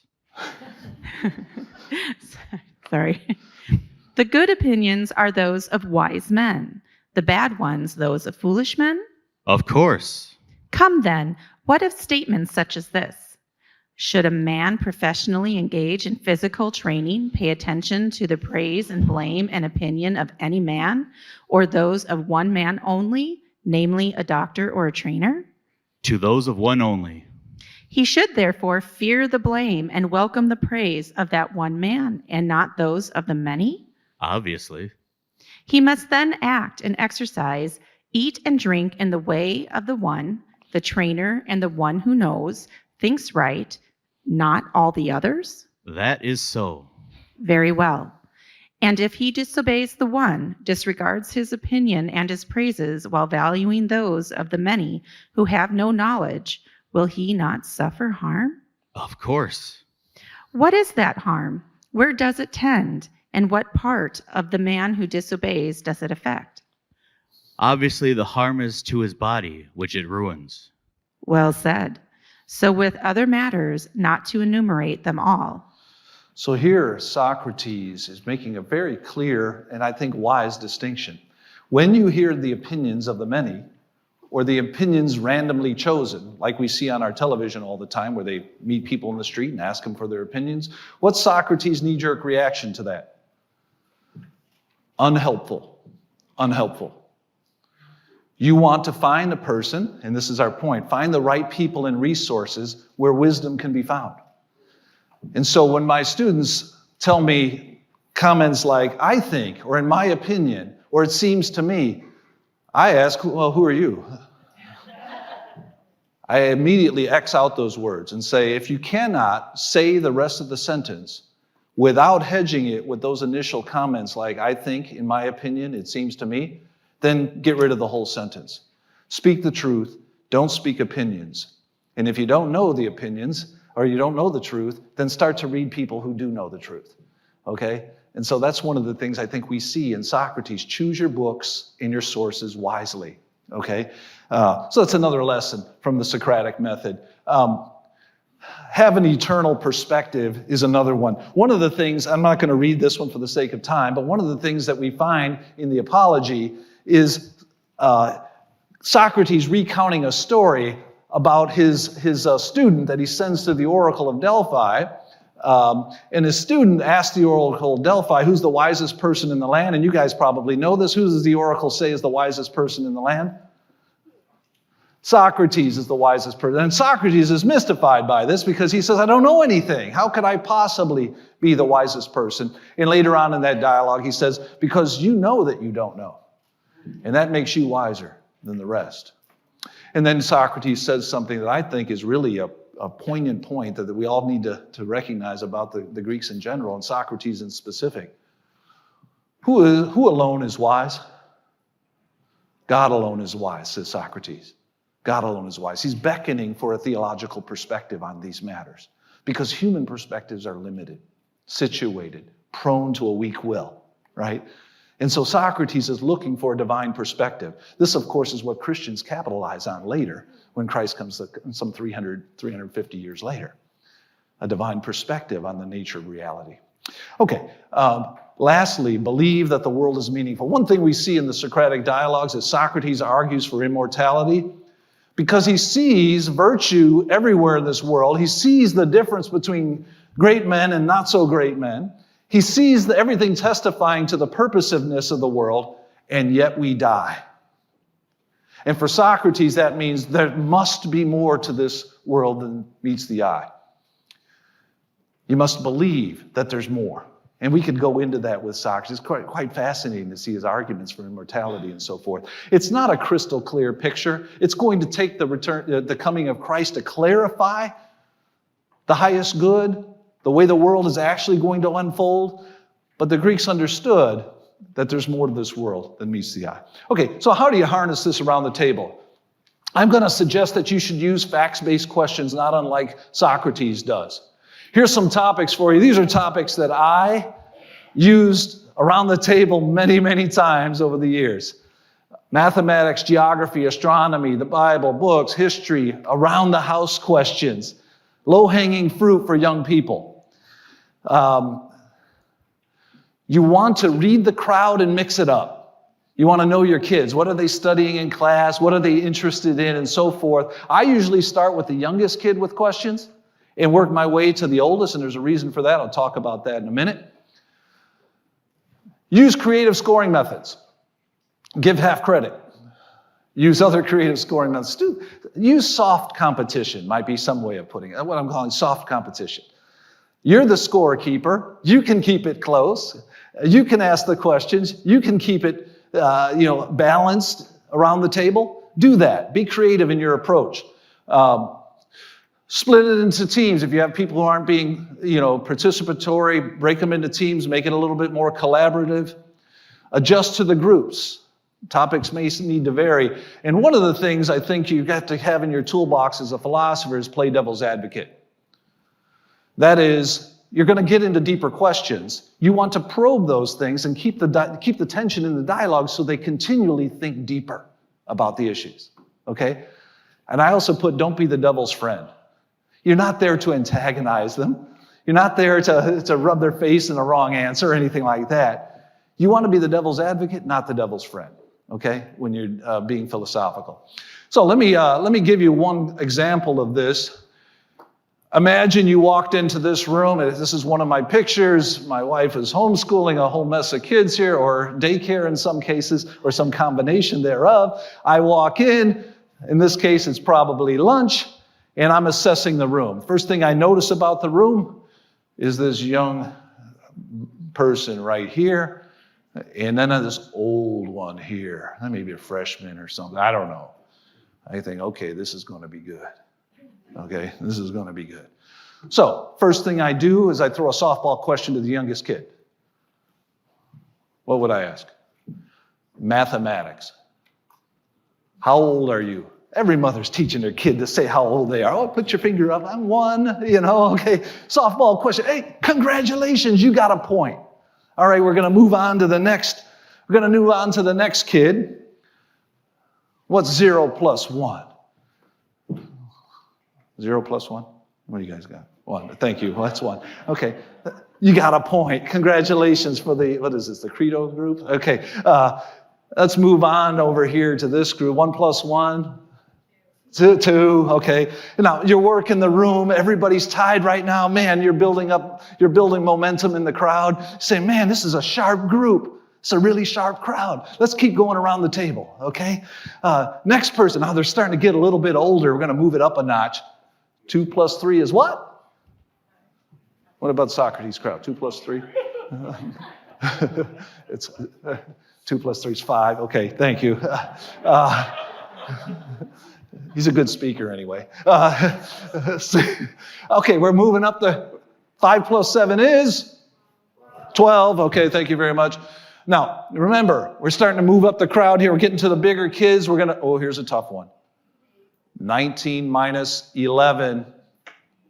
Sorry. The good opinions are those of wise men, the bad ones those of foolish men? Of course. Come then, what of statements such as this? Should a man professionally engage in physical training pay attention to the praise and blame and opinion of any man, or those of one man only, namely a doctor or a trainer? To those of one only. He should therefore fear the blame and welcome the praise of that one man, and not those of the many? Obviously. He must then act and exercise, eat and drink in the way of the one, the trainer, and the one who knows, thinks right, not all the others? That is so. Very well. And if he disobeys the one, disregards his opinion and his praises while valuing those of the many who have no knowledge, will he not suffer harm? Of course. What is that harm? Where does it tend? And what part of the man who disobeys does it affect? Obviously, the harm is to his body, which it ruins. Well said. So with other matters, not to enumerate them all. So here, Socrates is making a very clear and I think wise distinction. When you hear the opinions of the many, or the opinions randomly chosen, like we see on our television all the time, where they meet people in the street and ask them for their opinions, what's Socrates' knee-jerk reaction to that? Unhelpful. Unhelpful. You want to find a person, and this is our point, find the right people and resources where wisdom can be found. And so when my students tell me comments like, I think, or in my opinion, or it seems to me, I ask, well, who are you? I immediately X out those words and say, if you cannot say the rest of the sentence without hedging it with those initial comments like, I think, in my opinion, it seems to me, then get rid of the whole sentence. Speak the truth, don't speak opinions. And if you don't know the opinions, or you don't know the truth, then start to read people who do know the truth, okay? And so that's one of the things I think we see in Socrates. Choose your books and your sources wisely, okay? So that's another lesson from the Socratic method. have an eternal perspective is another one. One of the things, I'm not going to read this one for the sake of time, but one of the things that we find in the Apology is Socrates recounting a story about his student that he sends to the Oracle of Delphi. And his student asked the Oracle of Delphi, who's the wisest person in the land? And you guys probably know this. Who does the Oracle say is the wisest person in the land? Socrates is the wisest person. And Socrates is mystified by this because he says, I don't know anything. How could I possibly be the wisest person? And later on in that dialogue, he says, because you know that you don't know. And that makes you wiser than the rest. And then Socrates says something that I think is really a poignant point that we all need to recognize about the Greeks in general and Socrates in specific. Who alone is wise? God alone is wise, says Socrates. God alone is wise. He's beckoning for a theological perspective on these matters because human perspectives are limited, situated, prone to a weak will, right? And so Socrates is looking for a divine perspective. This, of course, is what Christians capitalize on later when Christ comes some 350 years later. A divine perspective on the nature of reality. Okay, lastly, believe that the world is meaningful. One thing we see in the Socratic dialogues is Socrates argues for immortality because he sees virtue everywhere in this world. He sees the difference between great men and not so great men. He sees everything testifying to the purposiveness of the world, and yet we die. And for Socrates, that means there must be more to this world than meets the eye. You must believe that there's more. And we could go into that with Socrates. It's quite fascinating to see his arguments for immortality and so forth. It's not a crystal clear picture. It's going to take the coming of Christ to clarify the highest good, the way the world is actually going to unfold. But the Greeks understood that there's more to this world than meets the eye. Okay, so how do you harness this around the table? I'm going to suggest that you should use facts-based questions, not unlike Socrates does. Here's some topics for you. These are topics that I used around the table many, many times over the years. Mathematics, geography, astronomy, the Bible, books, history, around the house questions, low-hanging fruit for young people. You want to read the crowd and mix it up. You want to know your kids. What are they studying in class? What are they interested in? And so forth. I usually start with the youngest kid with questions and work my way to the oldest, and there's a reason for that. I'll talk about that in a minute. Use creative scoring methods. Give half credit. Use other creative scoring methods. Use soft competition, might be some way of putting it. What I'm calling soft competition. You're the scorekeeper. You can keep it close. You can ask the questions. You can keep it balanced around the table. Do that. Be creative in your approach. Split it into teams. If you have people who aren't being, participatory, break them into teams, make it a little bit more collaborative. Adjust to the groups. Topics may need to vary. And one of the things I think you've got to have in your toolbox as a philosopher is play devil's advocate. That is, you're going to get into deeper questions. You want to probe those things and keep the tension in the dialogue so they continually think deeper about the issues. Okay? And I also put, don't be the devil's friend. You're not there to antagonize them. You're not there to rub their face in a wrong answer or anything like that. You want to be the devil's advocate, not the devil's friend, okay, when you're being philosophical. So let me give you one example of this. Imagine you walked into this room, and this is one of my pictures. My wife is homeschooling a whole mess of kids here, or daycare in some cases, or some combination thereof. I walk in this case it's probably lunch, and I'm assessing the room. First thing I notice about the room is this young person right here, and then this old one here. That may be a freshman or something. I don't know. I think, okay, this is going to be good. Okay, this is going to be good. So, first thing I do is I throw a softball question to the youngest kid. What would I ask? Mathematics. How old are you? Every mother's teaching their kid to say how old they are. Oh, put your finger up. I'm 1, okay. Softball question. Hey, congratulations, you got a point. All right, we're going to move on to the next. We're going to move on to the next kid. What's 0 plus 1? 0 plus 1? What do you guys got? One. Thank you. Well, that's one. Okay. You got a point. Congratulations for the, what is this, the Credo group? Okay. Let's move on over here to this group. 1 + 1. Two. Okay. Now, your work in the room, everybody's tied right now. Man, you're building momentum in the crowd. Saying, man, this is a sharp group. It's a really sharp crowd. Let's keep going around the table, okay? Next person. Now, they're starting to get a little bit older. We're going to move it up a notch. 2 + 3 is what? What about Socrates' crowd? 2 + 3? It's 2 + 3 is 5. Okay, thank you. He's a good speaker anyway. Okay, we're moving up the 5 + 7 is 12. Okay, thank you very much. Now, remember, we're starting to move up the crowd here. We're getting to the bigger kids. Here's a tough one. 19 - 11.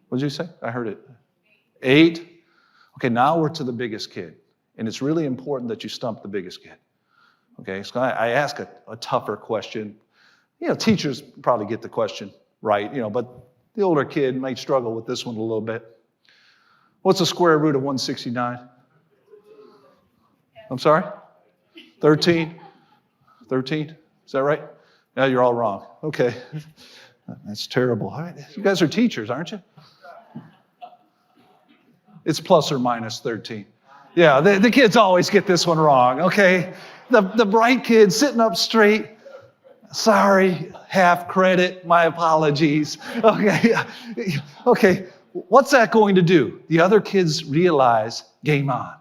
What did you say? I heard it. 8. Okay, now we're to the biggest kid. And it's really important that you stump the biggest kid. Okay, so I ask a tougher question. Teachers probably get the question right, but the older kid might struggle with this one a little bit. What's the square root of 169? I'm sorry? 13? 13? Is that right? No, you're all wrong. Okay. That's terrible. All right. You guys are teachers, aren't you? It's ± 13. Yeah, the kids always get this one wrong, okay? The bright kid sitting up straight. Sorry, half credit, my apologies. Okay, okay. What's that going to do? The other kids realize, game on.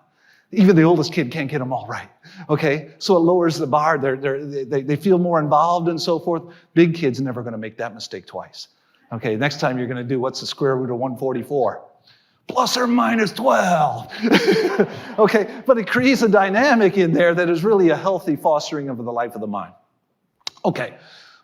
Even the oldest kid can't get them all right. Okay, so it lowers the bar. They feel more involved and so forth. Big kids never going to make that mistake twice. Okay, next time you're going to do what's the square root of 144? ± 12. Okay, but it creates a dynamic in there that is really a healthy fostering of the life of the mind. Okay,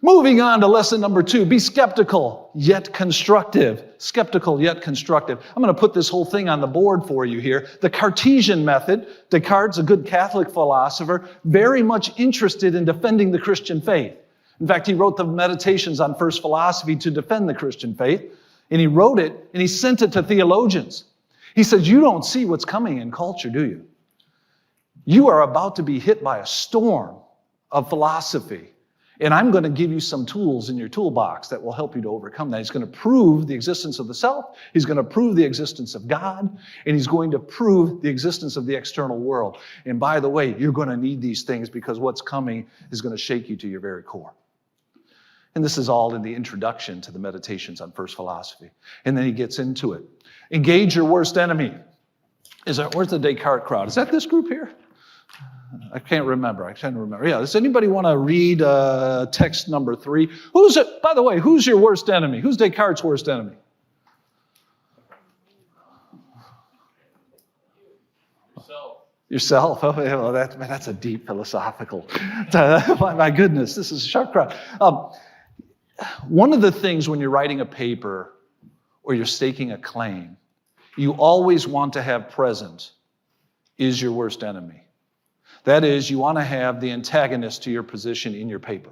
moving on to lesson number 2. Be skeptical yet constructive. Skeptical yet constructive. I'm going to put this whole thing on the board for you here. The Cartesian method. Descartes, a good Catholic philosopher, very much interested in defending the Christian faith. In fact, he wrote the Meditations on First Philosophy to defend the Christian faith. And he wrote it and he sent it to theologians. He says, you don't see what's coming in culture, do you? You are about to be hit by a storm of philosophy. And I'm going to give you some tools in your toolbox that will help you to overcome that. He's going to prove the existence of the self. He's going to prove the existence of God. And he's going to prove the existence of the external world. And by the way, you're going to need these things because what's coming is going to shake you to your very core. And this is all in the introduction to the Meditations on First Philosophy. And then he gets into it. Engage your worst enemy. Where's the Descartes crowd? Is that this group here? I can't remember. Yeah, does anybody want to read text number 3? By the way, who's your worst enemy? Who's Descartes' worst enemy? Yourself. Oh, well, that's a deep philosophical. My goodness, this is a sharp crowd. One of the things when you're writing a paper or you're staking a claim, you always want to have present is your worst enemy. That is, you want to have the antagonist to your position in your paper.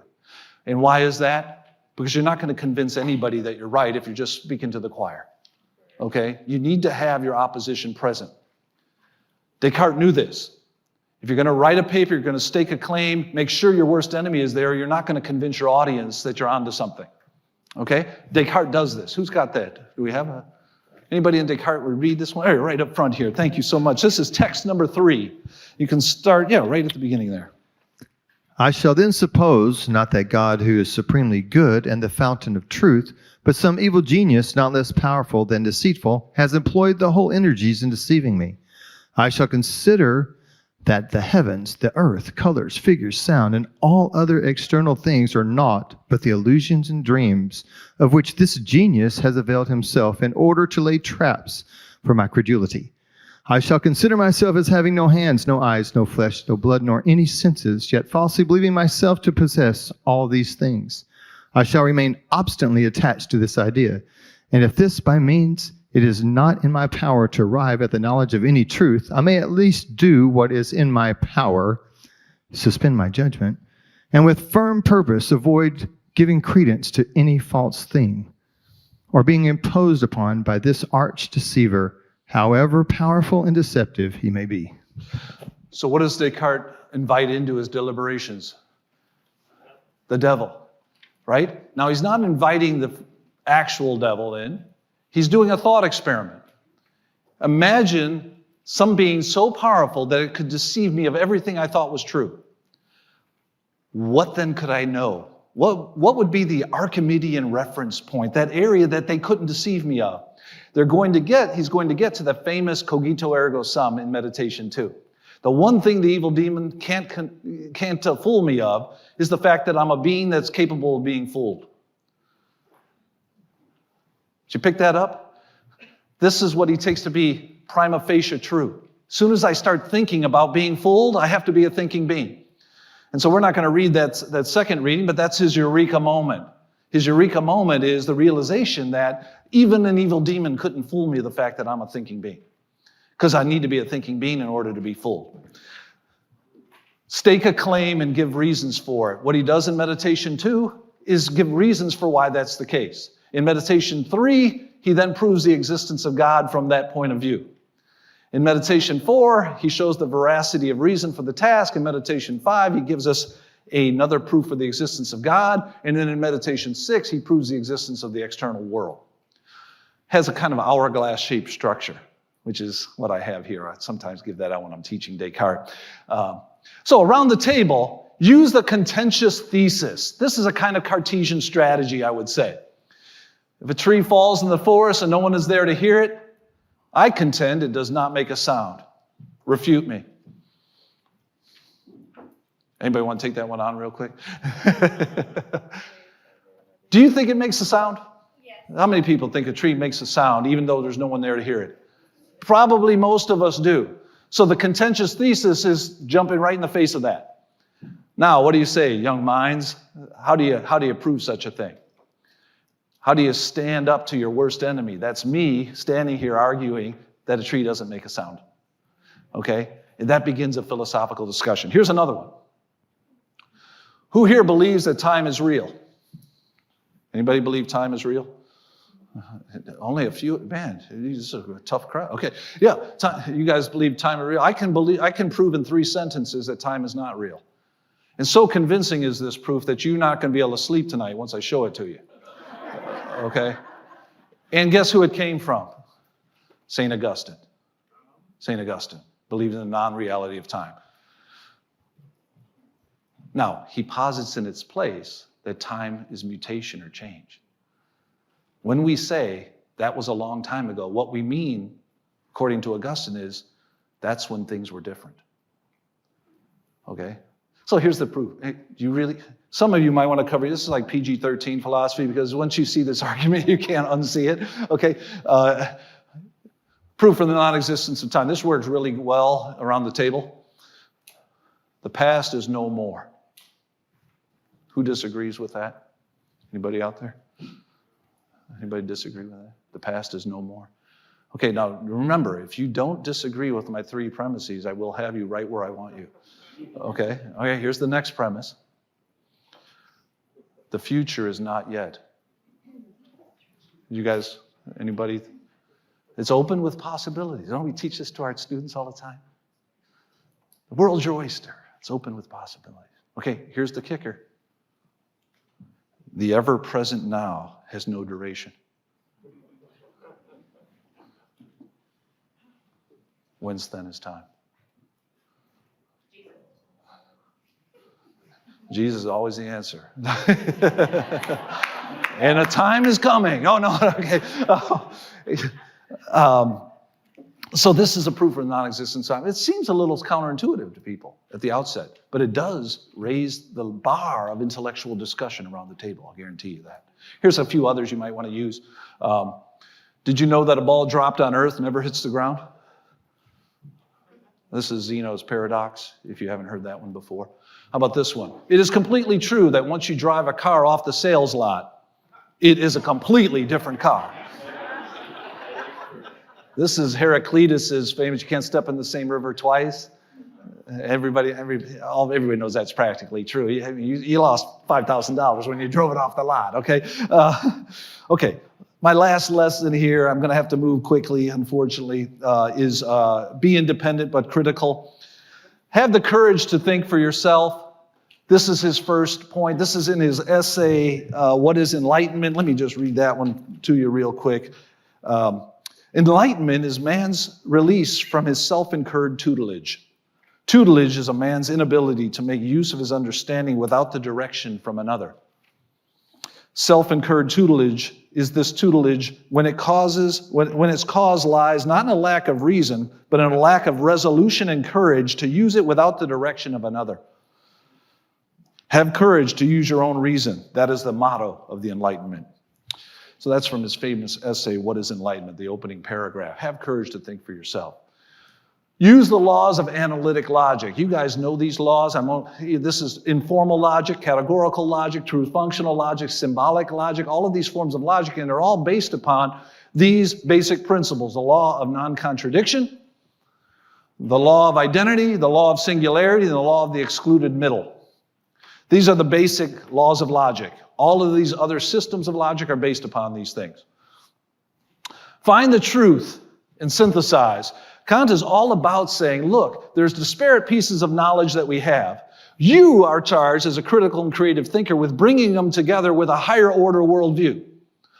And why is that? Because you're not going to convince anybody that you're right if you're just speaking to the choir. Okay? You need to have your opposition present. Descartes knew this. If you're going to write a paper, you're going to stake a claim, make sure your worst enemy is there. You're not going to convince your audience that you're onto something. Okay? Descartes does this. Who's got that? Do we have anybody in Descartes would read this one? All right up front here. Thank you so much. This is text number 3. You can start, right at the beginning there. I shall then suppose, not that God, who is supremely good and the fountain of truth, but some evil genius, not less powerful than deceitful, has employed the whole energies in deceiving me. I shall consider that the heavens, the earth, colors, figures, sound, and all other external things are naught but the illusions and dreams of which this genius has availed himself in order to lay traps for my credulity. I shall consider myself as having no hands, no eyes, no flesh, no blood, nor any senses, yet falsely believing myself to possess all these things. I shall remain obstinately attached to this idea, and if this by means it is not in my power to arrive at the knowledge of any truth, I may at least do what is in my power, suspend my judgment, and with firm purpose avoid giving credence to any false thing. or being imposed upon by this arch deceiver, however powerful and deceptive he may be. So what does Descartes invite into his deliberations? The devil, right? Now, he's not inviting the actual devil in. He's doing a thought experiment. Imagine some being so powerful that it could deceive me of everything I thought was true. What then could I know? What would be the Archimedean reference point, that area that they couldn't deceive me of? He's going to get to the famous cogito ergo sum in meditation 2. The one thing the evil demon can't fool me of is the fact that I'm a being that's capable of being fooled. Did you pick that up? This is what he takes to be prima facie true. As soon as I start thinking about being fooled, I have to be a thinking being. And so we're not going to read that second reading, but that's his eureka moment. His eureka moment is the realization that even an evil demon couldn't fool me of the fact that I'm a thinking being. Because I need to be a thinking being in order to be fooled. Stake a claim and give reasons for it. What he does in meditation 2 is give reasons for why that's the case. In meditation 3, he then proves the existence of God from that point of view. In meditation 4, he shows the veracity of reason for the task. In meditation 5, he gives us another proof of the existence of God. And then in meditation 6, he proves the existence of the external world. Has a kind of hourglass-shaped structure, which is what I have here. I sometimes give that out when I'm teaching Descartes. So around the table, use the contentious thesis. This is a kind of Cartesian strategy, I would say. If a tree falls in the forest and no one is there to hear it, I contend it does not make a sound. Refute me. Anybody want to take that one on real quick? Do you think it makes a sound? Yes. How many people think a tree makes a sound even though there's no one there to hear it? Probably most of us do. So the contentious thesis is jumping right in the face of that. Now, what do you say, young minds? How do you prove such a thing? How do you stand up to your worst enemy? That's me standing here arguing that a tree doesn't make a sound. Okay? And that begins a philosophical discussion. Here's another one. Who here believes that time is real? Anybody believe time is real? Only a few. Man, this is a tough crowd. Okay, yeah, you guys believe time is real. I can prove in 3 sentences that time is not real. And so convincing is this proof that you're not going to be able to sleep tonight once I show it to you. Okay? And guess who it came from? St. Augustine. St. Augustine believed in the non-reality of time. Now, he posits in its place that time is mutation or change. When we say that was a long time ago, what we mean, according to Augustine, is that's when things were different. Okay? So here's the proof. Hey, some of you might want to cover, this is like PG-13 philosophy, because once you see this argument, you can't unsee it. Okay? Proof for the non-existence of time. This works really well around the table. The past is no more. Who disagrees with that? Anybody out there? Anybody disagree with that? The past is no more. Okay, now remember, if you don't disagree with my 3 premises, I will have you right where I want you. Okay, here's the next premise. The future is not yet. You guys, anybody? It's open with possibilities. Don't we teach this to our students all the time? The world's your oyster. It's open with possibilities. Okay, here's the kicker. The ever-present now has no duration. Whence then is time? Jesus is always the answer. And a time is coming. Oh, no, okay. So this is a proof of non-existence of time. It seems a little counterintuitive to people at the outset, but it does raise the bar of intellectual discussion around the table. I'll guarantee you that. Here's a few others you might want to use. Did you know that a ball dropped on Earth never hits the ground? This is Zeno's paradox, if you haven't heard that one before. How about this one? It is completely true that once you drive a car off the sales lot, it is a completely different car. This is Heraclitus' famous, you can't step in the same river twice. Everybody knows that's practically true. You lost $5,000 when you drove it off the lot, okay? Okay, My last lesson here, I'm going to have to move quickly, unfortunately, is be independent but critical. Have the courage to think for yourself. This is his first point. This is in his essay, What is Enlightenment? Let me just read that one to you real quick. Enlightenment is man's release from his self-incurred tutelage. Tutelage is a man's inability to make use of his understanding without the direction from another. Self-incurred tutelage is this tutelage when its cause lies not in a lack of reason, but in a lack of resolution and courage to use it without the direction of another. Have courage to use your own reason. That is the motto of the Enlightenment. So that's from his famous essay, What is Enlightenment? The opening paragraph. Have courage to think for yourself. Use the laws of analytic logic. You guys know these laws. This is informal logic, categorical logic, truth functional logic, symbolic logic, all of these forms of logic, and they're all based upon these basic principles: the law of non-contradiction, the law of identity, the law of singularity, and the law of the excluded middle. These are the basic laws of logic. All of these other systems of logic are based upon these things. Find the truth and synthesize. Kant is all about saying, look, there's disparate pieces of knowledge that we have. You are charged as a critical and creative thinker with bringing them together with a higher order worldview,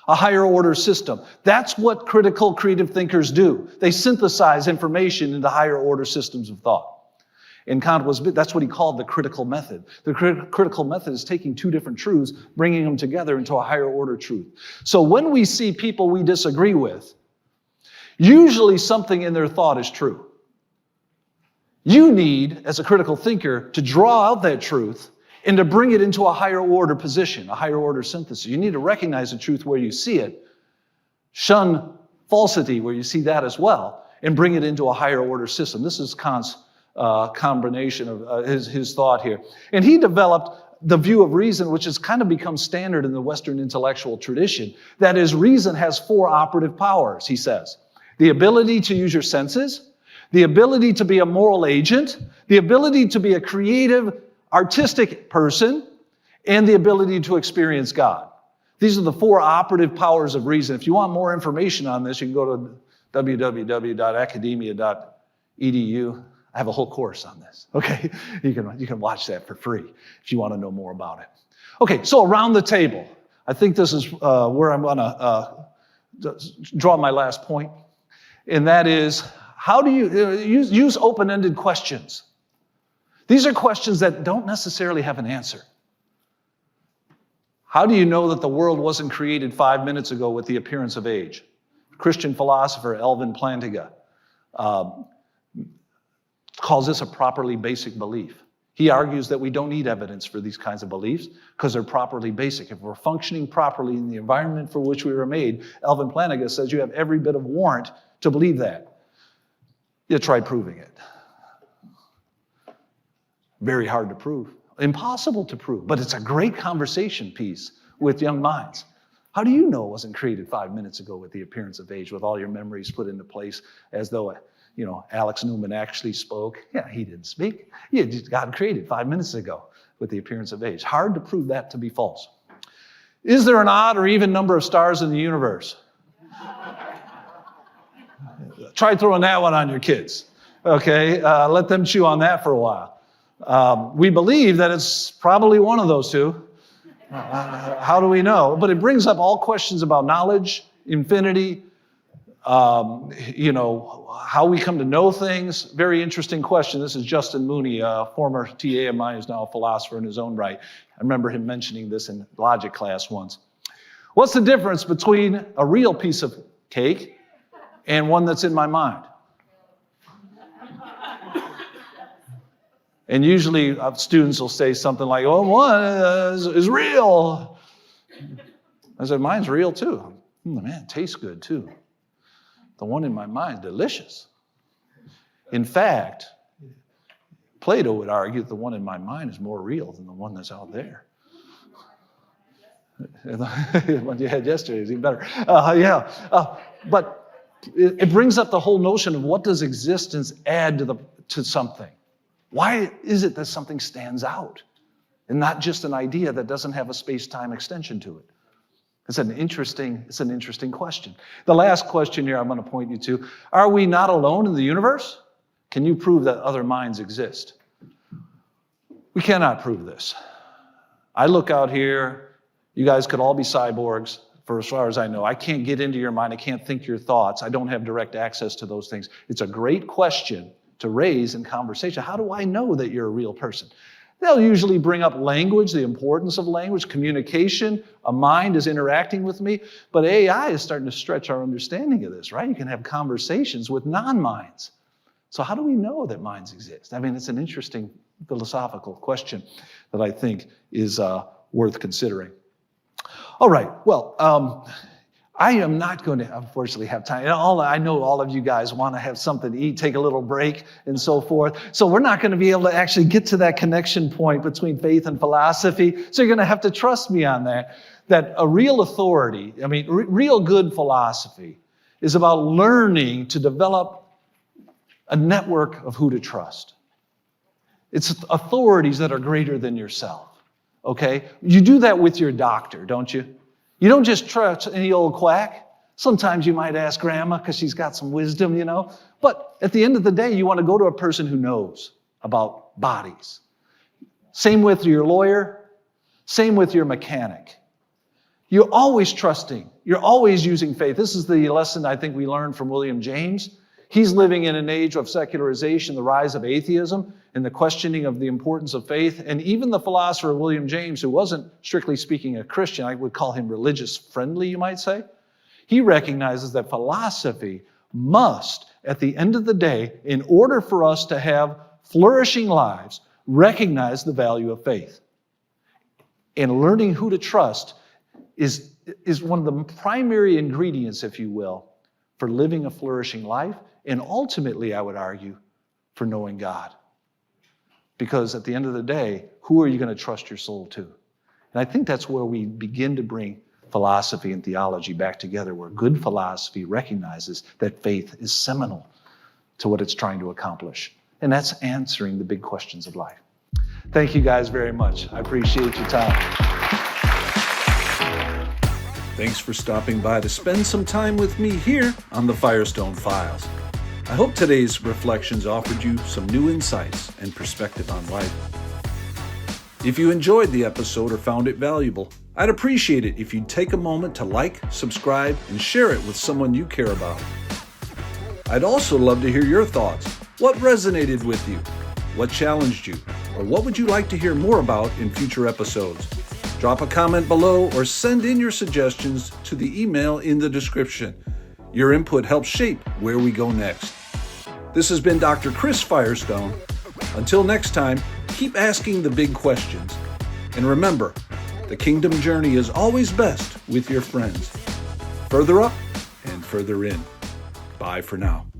a higher order system. That's what critical creative thinkers do. They synthesize information into higher order systems of thought. And Kant that's what he called the critical method. The critical method is taking two different truths, bringing them together into a higher order truth. So when we see people we disagree with, usually something in their thought is true. You need, as a critical thinker, to draw out that truth and to bring it into a higher order position, a higher order synthesis. You need to recognize the truth where you see it, shun falsity where you see that as well, and bring it into a higher order system. This is Kant's combination of his thought here. And he developed the view of reason, which has kind of become standard in the Western intellectual tradition. That is, reason has four operative powers, he says. The ability to use your senses, the ability to be a moral agent, the ability to be a creative, artistic person, and the ability to experience God. These are the four operative powers of reason. If you want more information on this, you can go to www.academia.edu. I have a whole course on this, okay? You can watch that for free if you want to know more about it. Okay, so around the table, I think this is where I'm going to draw my last point, and that is, how do you use open-ended questions? These are questions that don't necessarily have an answer. How do you know that the world wasn't created 5 minutes ago with the appearance of age? Christian philosopher Alvin Plantinga calls this a properly basic belief. He argues that we don't need evidence for these kinds of beliefs because they're properly basic. If we're functioning properly in the environment for which we were made, Alvin Plantinga says you have every bit of warrant to believe that. You try proving it. Very hard to prove. Impossible to prove, but it's a great conversation piece with young minds. How do you know it wasn't created 5 minutes ago with the appearance of age, with all your memories put into place as though, Alex Newman actually spoke? Yeah, he didn't speak. Yeah, God created 5 minutes ago with the appearance of age. Hard to prove that to be false. Is there an odd or even number of stars in the universe? Try throwing that one on your kids, okay? Let them chew on that for a while. We believe that it's probably one of those two. How do we know? But it brings up all questions about knowledge, infinity, how we come to know things. Very interesting question. This is Justin Mooney, a former TA of mine who's now a philosopher in his own right. I remember him mentioning this in logic class once. What's the difference between a real piece of cake and one that's in my mind? And usually students will say something like, oh, one is real. I said, mine's real too. Man, it tastes good too. The one in my mind is delicious. In fact, Plato would argue that the one in my mind is more real than the one that's out there. The one you had yesterday is even better. But it brings up the whole notion of what does existence add to something? Why is it that something stands out and not just an idea that doesn't have a space-time extension to it? It's an interesting question. The last question here I'm going to point you to, are we not alone in the universe? Can you prove that other minds exist? We cannot prove this. I look out here, you guys could all be cyborgs, for as far as I know. I can't get into your mind, I can't think your thoughts, I don't have direct access to those things. It's a great question to raise in conversation. How do I know that you're a real person? They'll usually bring up language, the importance of language, communication, a mind is interacting with me, but AI is starting to stretch our understanding of this, right? You can have conversations with non-minds. So how do we know that minds exist? I mean, it's an interesting philosophical question that I think is worth considering. All right, well, I am not going to, unfortunately, have time. I know all of you guys want to have something to eat, take a little break, and so forth. So we're not going to be able to actually get to that connection point between faith and philosophy. So you're going to have to trust me on that. That a real authority, real good philosophy is about learning to develop a network of who to trust. It's authorities that are greater than yourself, okay? You do that with your doctor, don't you? You don't just trust any old quack. Sometimes you might ask grandma because she's got some wisdom, you know. But at the end of the day, you want to go to a person who knows about bodies. Same with your lawyer. Same with your mechanic. You're always trusting. You're always using faith. This is the lesson I think we learned from William James. He's living in an age of secularization, the rise of atheism, and the questioning of the importance of faith. And even the philosopher William James, who wasn't strictly speaking a Christian, I would call him religious friendly, you might say, he recognizes that philosophy must, at the end of the day, in order for us to have flourishing lives, recognize the value of faith. And learning who to trust is one of the primary ingredients, if you will, for living a flourishing life, and ultimately, I would argue, for knowing God. Because at the end of the day, who are you going to trust your soul to? And I think that's where we begin to bring philosophy and theology back together, where good philosophy recognizes that faith is seminal to what it's trying to accomplish. And that's answering the big questions of life. Thank you guys very much. I appreciate your time. Thanks for stopping by to spend some time with me here on the Firestone Files. I hope today's reflections offered you some new insights and perspective on life. If you enjoyed the episode or found it valuable, I'd appreciate it if you'd take a moment to like, subscribe, and share it with someone you care about. I'd also love to hear your thoughts. What resonated with you? What challenged you? Or what would you like to hear more about in future episodes? Drop a comment below or send in your suggestions to the email in the description. Your input helps shape where we go next. This has been Dr. Chris Firestone. Until next time, keep asking the big questions. And remember, the kingdom journey is always best with your friends. Further up and further in. Bye for now.